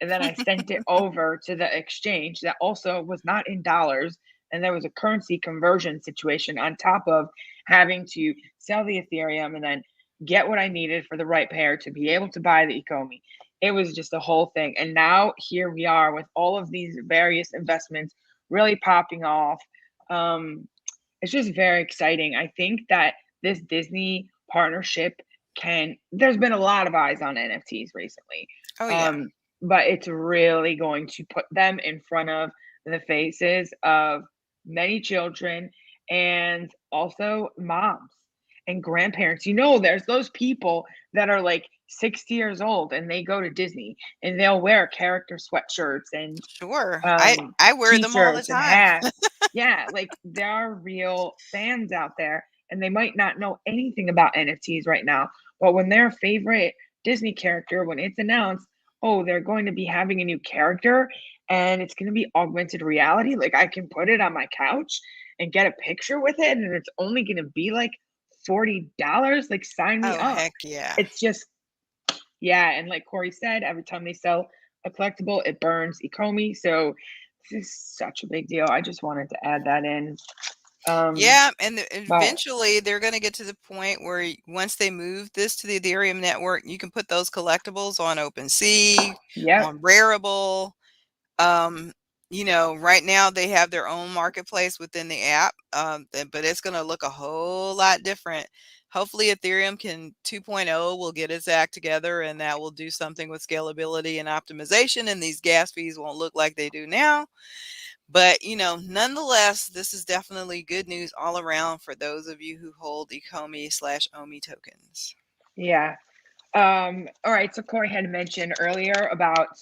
and then I sent it over to the exchange that also was not in dollars. And there was a currency conversion situation on top of having to sell the Ethereum and then get what I needed for the right pair to be able to buy the Ecomi. It was just a whole thing. And now here we are with all of these various investments really popping off. Um, it's just very exciting. I think that this Disney partnership there's been a lot of eyes on NFTs recently. Oh, yeah. Um, but it's really going to put them in front of the faces of many children and also moms and grandparents. There's those people that are like 60 years old and they go to Disney and they'll wear character sweatshirts and Sure. um, I wear them all the t-shirts and time. hats. Yeah, like there are real fans out there, and they might not know anything about NFTs right now, but when their favorite Disney character, when it's announced, oh, they're going to be having a new character and it's going to be augmented reality, like I can put it on my couch and get a picture with it, and it's only going to be like $40. Like, sign me Oh, up. heck yeah. It's just yeah, and like Corey said, every time they sell a collectible, it burns Ecomi. So this is such a big deal. I just wanted to add that in. Um, Yeah, and but eventually they're going to get to the point where once they move this to the Ethereum network, you can put those collectibles on OpenSea, yep, on Rarible. Um, right now they have their own marketplace within the app, but it's going to look a whole lot different. Hopefully, Ethereum 2.0 will get its act together, and that will do something with scalability and optimization, and these gas fees won't look like they do now. But, nonetheless, this is definitely good news all around for those of you who hold Ecomi/OMI tokens. yeah. All right. So Corey had mentioned earlier about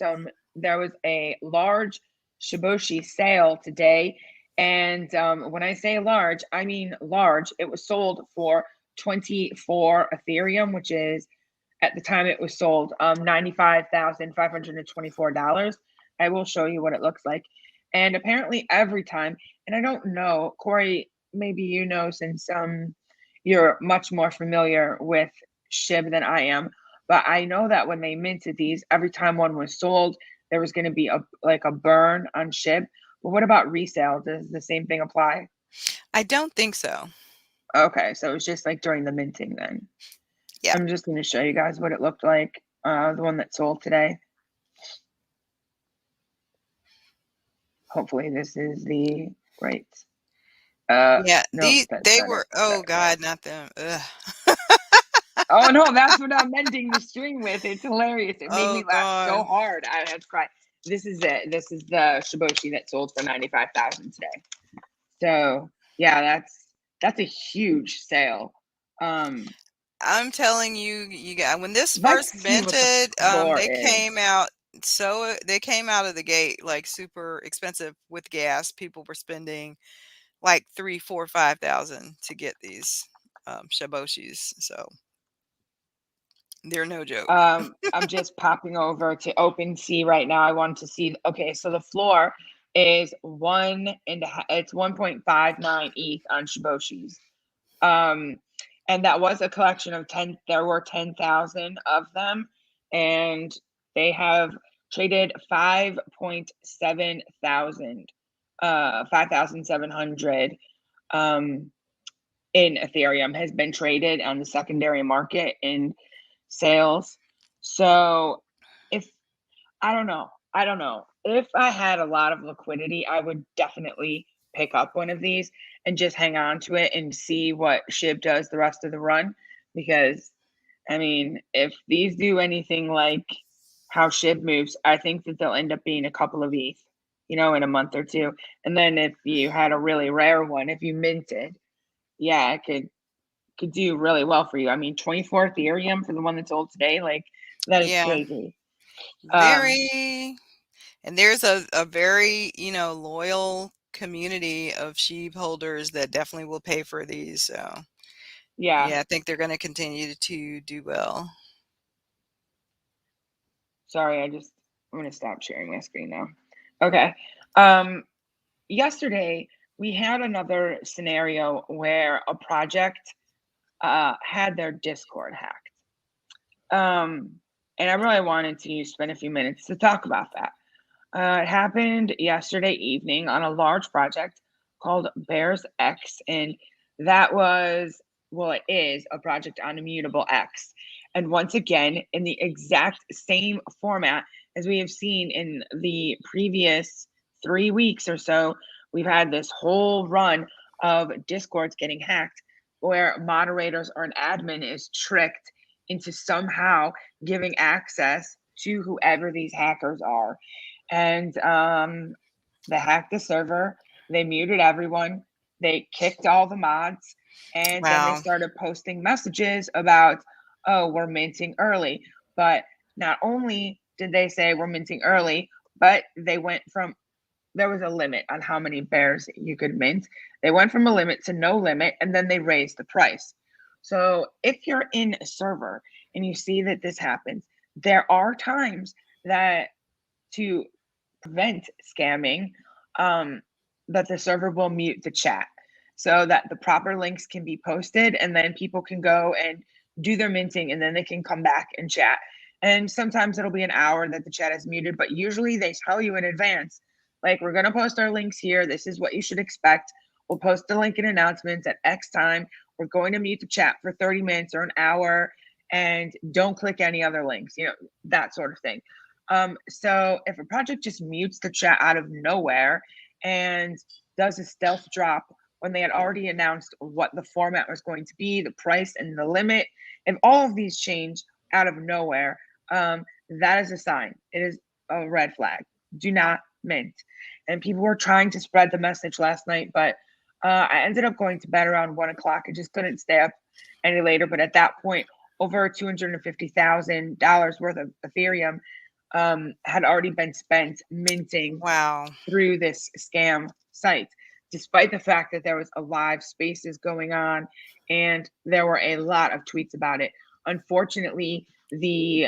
there was a large Shiboshi sale today. And when I say large, I mean large. It was sold for 24 Ethereum, which is at the time it was sold $95,524. I will show you what it looks like. And apparently every time, and I don't know, Corey, maybe since you're much more familiar with SHIB than I am, but I know that when they minted these, every time one was sold, there was going to be a burn on SHIB. But what about resale? Does the same thing apply? I don't think so. Okay, so it's just like during the minting then. Yeah. I'm just going to show you guys what it looked like. The one that sold today. Hopefully this is the right. Yeah. No, that's They not it. were, oh Okay. God, not them. Ugh. Oh no, that's what I'm ending the stream with. It's hilarious. It made Oh me laugh so God. hard. I had to cry. This is it. This is the Shiboshi that sold for 95,000 today. So yeah, that's a huge sale. Um, I'm telling you, you got when this let's first see what the minted, floor is. they came out of the gate like super expensive with gas. People were spending like 3, 4, 5,000 to get these Shiboshis. So they're no joke. I'm just popping over to OpenSea right now. I want to see. Okay, so the floor is it's 1.59 ETH on Shiboshis. Um, and that was a collection of 10. There were 10,000 of them, and they have traded 5.7 thousand, 5,700. in Ethereum has been traded on the secondary market in sales. So if I don't know, if I had a lot of liquidity, I would definitely pick up one of these and just hang on to it and see what SHIB does the rest of the run. Because I mean, if these do anything like how SHIB moves, I think that they'll end up being a couple of ETH, in a month or two. And then if you had a really rare one, if you minted, yeah, it could do really well for you. I mean, 24 Ethereum for the one that's sold today, like that is Yeah. crazy. Very. And there's a very, loyal community of sheep holders that definitely will pay for these. So, Yeah. yeah, I think they're going to continue to do well. Sorry, I'm going to stop sharing my screen now. Okay. Yesterday we had another scenario where a project had their Discord hacked. And I really wanted to spend a few minutes to talk about that. It happened yesterday evening on a large project called Bears X, and that was, well, it is a project on Immutable X. And once again, in the exact same format as we have seen in the previous 3 weeks or so, we've had this whole run of Discords getting hacked where moderators or an admin is tricked into somehow giving access to whoever these hackers are. And they hacked the server, they muted everyone, they kicked all the mods, and then they Wow. started posting messages about, oh, we're minting early. But not only did they say we're minting early, but they went from, there was a limit on how many bears you could mint. They went from a limit to no limit, and then they raised the price. So if you're in a server and you see that this happens, there are times that to prevent scamming, that the server will mute the chat so that the proper links can be posted and then people can go and do their minting and then they can come back and chat. And sometimes it'll be an hour that the chat is muted, but usually they tell you in advance, like, we're going to post our links here. This is what you should expect. We'll post the link in announcements at X time. We're going to mute the chat for 30 minutes or an hour, and don't click any other links, that sort of thing. So if a project just mutes the chat out of nowhere and does a stealth drop when they had already announced what the format was going to be, the price and the limit, if all of these change out of nowhere, that is a sign. It is a red flag. Do not mint. And people were trying to spread the message last night, but I ended up going to bed around 1 o'clock. I just couldn't stay up any later. But at that point, over $250,000 worth of Ethereum had already been spent minting Wow. through this scam site, despite the fact that there was a live spaces going on and there were a lot of tweets about it. Unfortunately, the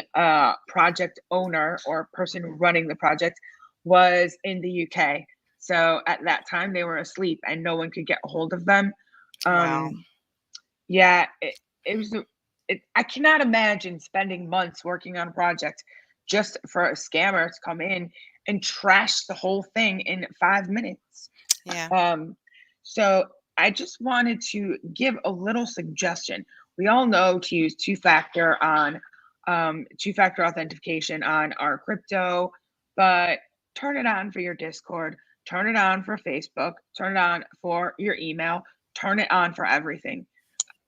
project owner or person running the project was in the UK. So at that time they were asleep and no one could get a hold of them. Wow. Yeah, it was, I cannot imagine spending months working on a project just for a scammer to come in and trash the whole thing in 5 minutes. Yeah. So I just wanted to give a little suggestion. We all know to use two-factor authentication on our crypto, but turn it on for your Discord, turn it on for Facebook, turn it on for your email, turn it on for everything.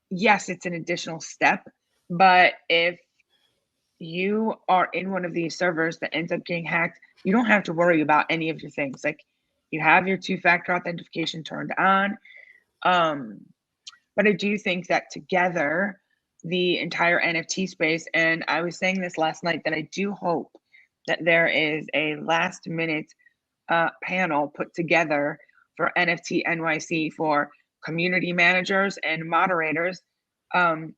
Yes, it's an additional step, but if you are in one of these servers that ends up getting hacked, you don't have to worry about any of your things. Like, you have your two-factor authentication turned on. But I do think that together, the entire NFT space, and I was saying this last night, that I do hope that there is a last minute panel put together for NFT NYC for community managers and moderators on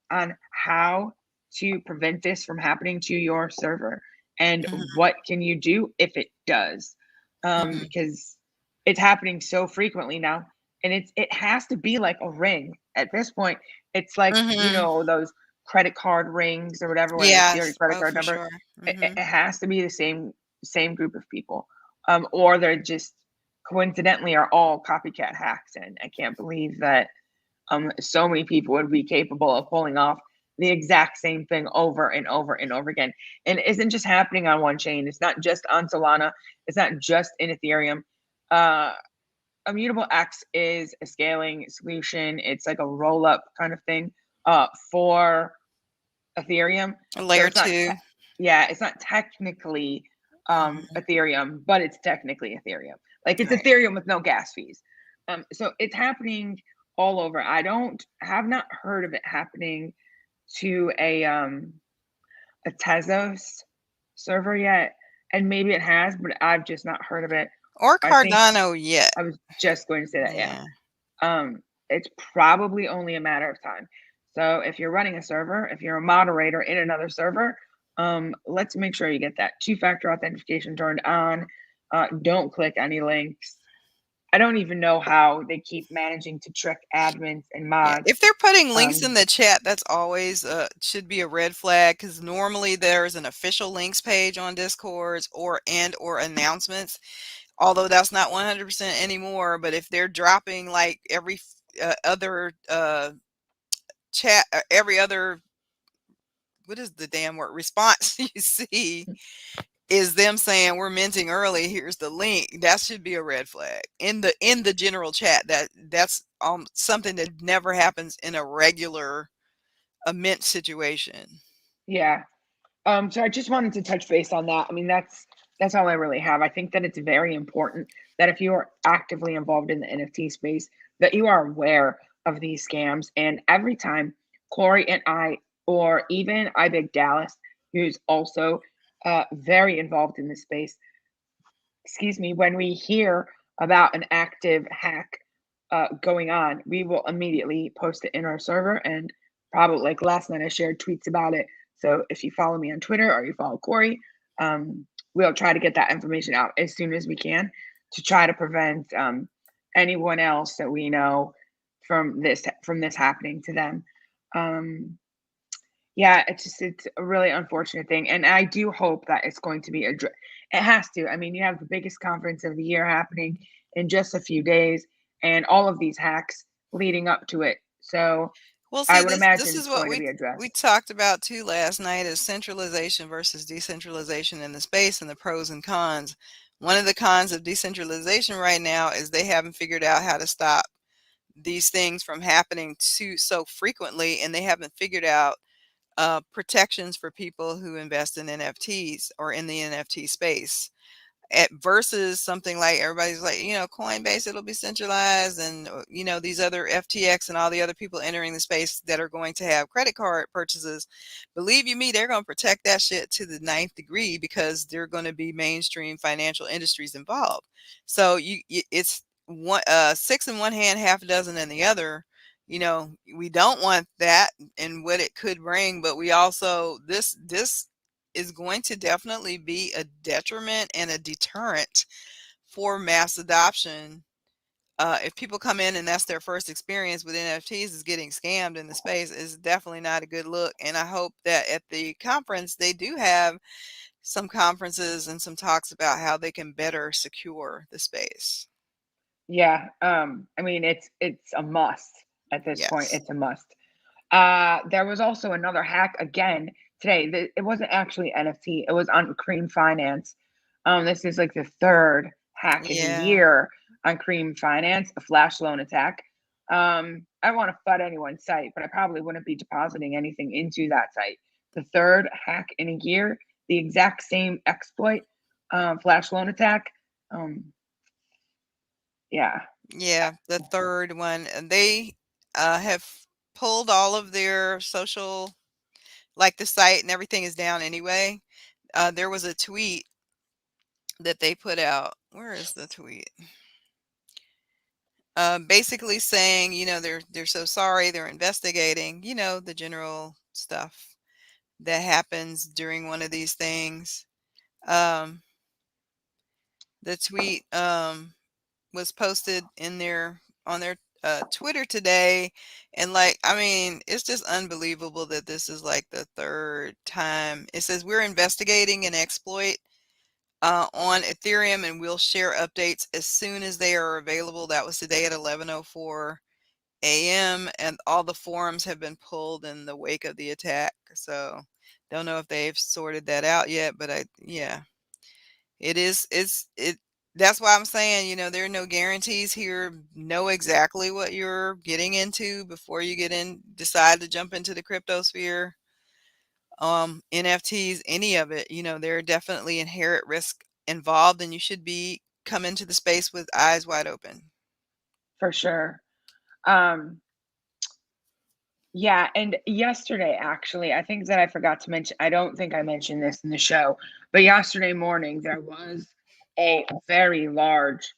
how to prevent this from happening to your server and Mhm. what can you do if it does, Mhm. because it's happening so frequently now, and it has to be like a ring at this point. It's like, Mhm. those credit card rings or whatever, where they steal your Yes. credit Oh, card for number. sure. It Mhm. has to be the same group of people, or they're just coincidentally are all copycat hacks. And I can't believe that so many people would be capable of pulling off the exact same thing over and over and over again. And it isn't just happening on one chain. It's not just on Solana. It's not just in Ethereum. Immutable X is a scaling solution. It's like a roll up kind of thing for Ethereum. So Layer it's not, 2. it's not technically Ethereum, but it's technically Ethereum. Like it's Right. Ethereum with no gas fees. So it's happening all over. I have not heard of it happening to a Tezos server yet, and maybe it has, but I've just not heard of it. Or I think Cardano yet. I was just going to say that. Yeah. It's probably only a matter of time. So if you're running a server, if you're a moderator in another server, let's make sure you get that two-factor authentication turned on. Don't click any links. I don't even know how they keep managing to trick admins and mods. If they're putting links in the chat, that's always should be a red flag, because normally there's an official links page on Discords or announcements. Although that's not 100% anymore, but if they're dropping like every other chat, every other, what is the damn word, response you see is them saying we're minting early, here's the link, that should be a red flag in the general chat. That's something that never happens in a regular mint situation. Yeah. So I just wanted to touch base on that. I mean, that's all I really have. I think that it's very important that if you are actively involved in the NFT space, that you are aware of these scams. And every time Corey and I, or even iBig Dallas, who's also very involved in this space, when we hear about an active hack going on, we will immediately post it in our server. And probably like last night, I shared tweets about it. So if you follow me on Twitter or you follow Corey, we'll try to get that information out as soon as we can to try to prevent anyone else that we know from this happening to them. It's a really unfortunate thing, and I do hope that it's going to be it has to. I mean, you have the biggest conference of the year happening in just a few days, and all of these hacks leading up to it. So Well, I see, would this imagine is it's what going to be we addressed. talked about too last night, is centralization versus decentralization in the space and the pros and cons. One of the cons of decentralization right now is they haven't figured out how to stop these things from happening so frequently, and they haven't figured out protections for people who invest in NFTs or in the NFT space. Versus something like everybody's like, Coinbase, it'll be centralized, and these other FTX and all the other people entering the space that are going to have credit card purchases. Believe you me, they're going to protect that shit to the ninth degree, because they're going to be mainstream financial industries involved. So it's one six in one hand, half a dozen in the other. We don't want that and what it could bring, but we also this is going to definitely be a detriment and a deterrent for mass adoption. If people come in and that's their first experience with NFTs, is getting scammed in the space, is definitely not a good look. And I hope that at the conference they do have some conferences and some talks about how they can better secure the space. Yeah, I mean it's a must at this point. Yes. It's a must. There was also another hack again today. It wasn't actually NFT. It was on Cream Finance. This is like the third hack in the Yeah. year on Cream Finance, a flash loan attack. I don't want to flood anyone's site, but I probably wouldn't be depositing anything into that site. The third hack in a year, the exact same exploit, flash loan attack. Yeah. Yeah, the third one. And they have pulled all of their social, like the site and everything is down anyway. There was a tweet that they put out. Where is the tweet? Basically saying, they're so sorry, they're investigating, the general stuff that happens during one of these things. Um, the tweet was posted on their Twitter today, and it's just unbelievable that this is like the third time. It says we're investigating an exploit on Ethereum, and we'll share updates as soon as they are available. That was today at 11:04 a.m. and all the forums have been pulled in the wake of the attack. So don't know if they've sorted that out yet, but yeah, it. That's why I'm saying, there are no guarantees here. Know exactly what you're getting into before you decide to jump into the crypto sphere. NFTs, any of it, there are definitely inherent risk involved, and you should come into the space with eyes wide open. For sure. Yeah, and yesterday, actually, I think that I forgot to mention, I don't think I mentioned this in the show, but yesterday morning there was a very large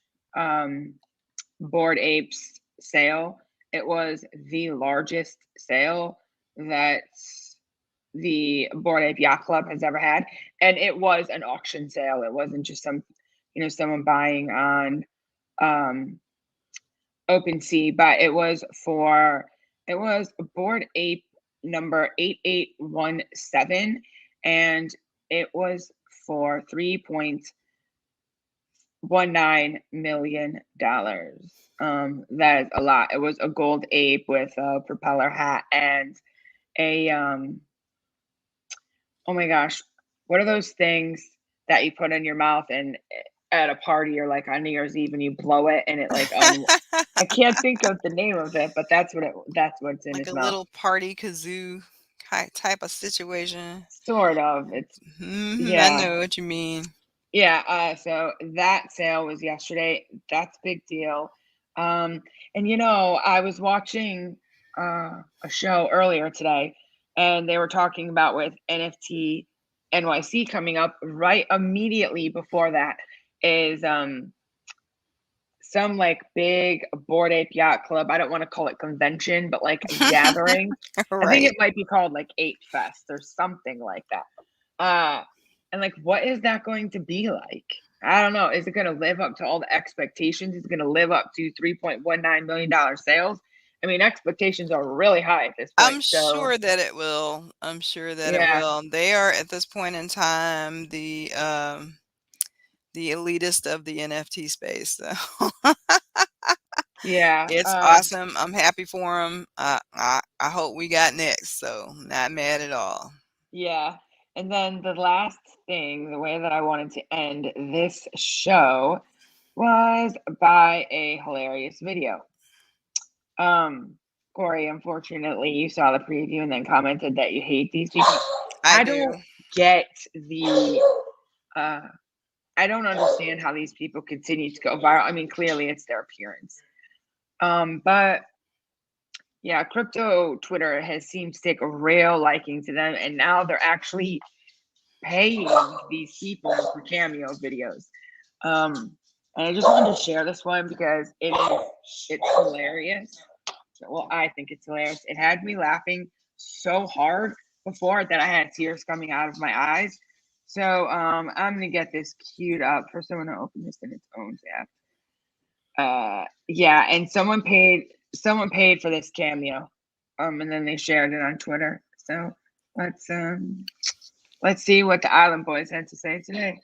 Bored Apes sale. It was the largest sale that the Bored Ape Yacht Club has ever had, and it was an auction sale. It wasn't just someone buying on OpenSea, but it was Bored Ape number 8817, and it was for $3.19 million. That is a lot. It was a gold ape with a propeller hat and a oh my gosh, what are those things that you put in your mouth and at a party or like on New Year's Eve and you blow it and it like I can't think of the name of it, but that's what's in Like his a mouth. little party kazoo type of situation. Sort of. It's I know what you mean. Yeah, so that sale was yesterday. That's a big deal. And I was watching a show earlier today, and they were talking about with NFT NYC coming up. Right immediately before that is some like big Bored Ape Yacht Club. I don't want to call it convention, but like a gathering. I think it might be called like Ape Fest or something like that. And like, what is that going to be like? I don't know. Is it going to live up to all the expectations? Is it going to live up to $3.19 million sales? I mean, expectations are really high at this point. I'm sure that it will. I'm sure that it will. They are at this point in time the elitist of the NFT space. So yeah, it's awesome. I'm happy for them. I hope we got next. So not mad at all. Yeah. And then the last thing, the way that I wanted to end this show was by a hilarious video. Corey, unfortunately, you saw the preview and then commented that you hate these people. I don't get the I don't understand how these people continue to go viral. I mean, clearly it's their appearance. But yeah, crypto Twitter has seemed to take a real liking to them, and now they're actually paying these people for cameo videos. And I just wanted to share this one because it's hilarious. Well, I think it's hilarious. It had me laughing so hard before that I had tears coming out of my eyes. So I'm gonna get this queued up for someone to open this in its own app. Yeah, and someone paid for this cameo. And then they shared it on Twitter. So let's see what the Island Boys had to say today.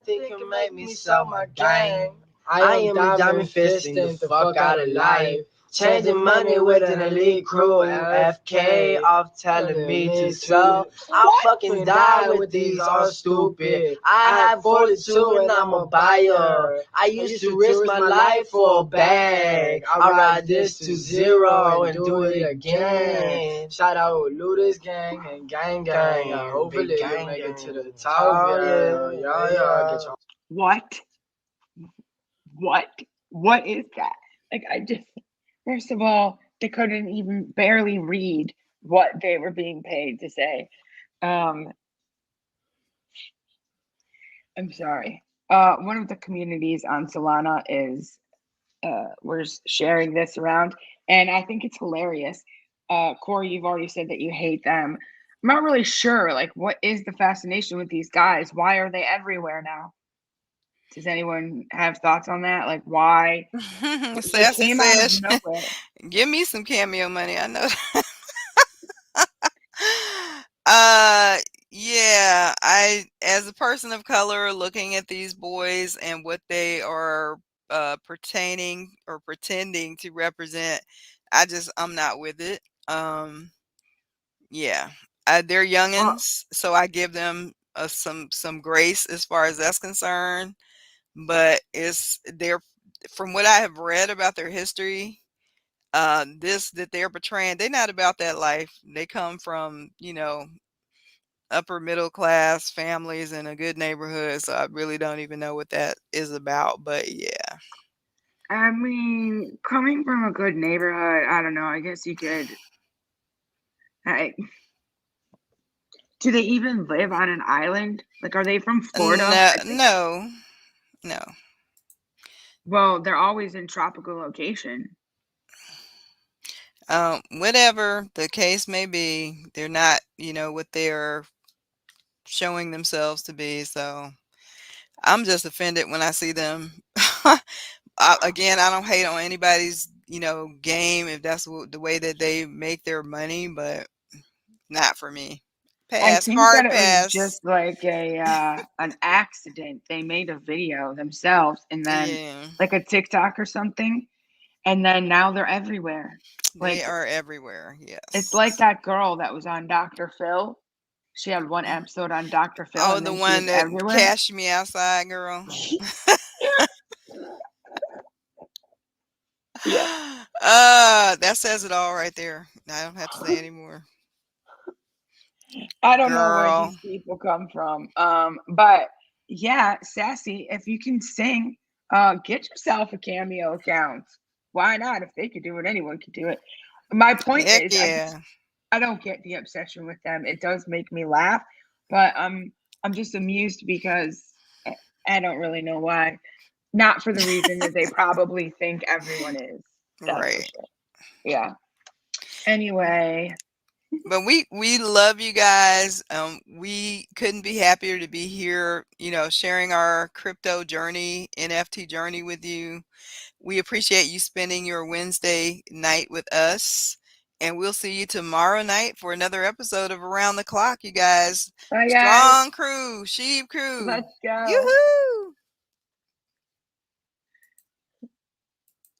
Think you make me sell my gang. I am diamond fisting the fuck out of life. Changing money with an elite crew. FK off telling me to sell. I'll fucking die with these all stupid. I have 42 and I'm a buyer. I used to risk my life for a bag. I'll ride this to zero and do it again. Shout out Ludus gang and gang. Hopefully you make it to the top. Yeah. What is that? Like, first of all, they couldn't even barely read what they were being paid to say. I'm sorry. One of the communities on Solana is we're sharing this around, and I think it's hilarious. Corey, you've already said that you hate them. I'm not really sure. Like, what is the fascination with these guys? Why are they everywhere now? Does anyone have thoughts on that? Like why it Sassy came out of says, nowhere? give me some cameo money. I know. Yeah, as a person of color looking at these boys and what they are pertaining or pretending to represent, I'm not with it. Yeah, they're Well, youngins, so I give them some grace as far as that's concerned. But they're from what I have read about their history, this that they're portraying, they're not about that life. They come from, upper middle class families in a good neighborhood, so I really don't even know what that is about. But yeah. I mean, coming from a good neighborhood, I don't know. I guess you could. I, do they even live on an island? Like, are they from Florida? No, I think. no, no. Well, they're always in tropical location. Whatever the case may be, they're not, what they're showing themselves to be. So I'm just offended when I see them. Again, I don't hate on anybody's, game if that's the way that they make their money, but not for me. I Pass, think that hard it was pass. just like a an accident. They made a video themselves and then Yeah, like a TikTok or something, and then now they're everywhere. they Like are everywhere. it's like Yes. that girl that was on Dr. Phil. She had one episode on Dr. Phil Oh, and the then she one was that everywhere. cashed me outside, girl. Yeah. That says it all right there. I don't have to say anymore. I don't know where Girl. these people come from. But yeah, Sassy, if you can sing, get yourself a Cameo account. Why not? If they could do it, anyone could do it. My point Heck is, yeah. I don't get the obsession with them. It does make me laugh, but I'm just amused because I don't really know why. Not for the reason that they probably think everyone is. That's for Right. sure. Yeah. Anyway, But we love you guys. We couldn't be happier to be here, sharing our crypto journey, NFT journey with you. We appreciate you spending your Wednesday night with us. And we'll see you tomorrow night for another episode of Around the Clock, you guys. bye guys. Strong crew, Sheep crew. Let's go. Yoo-hoo!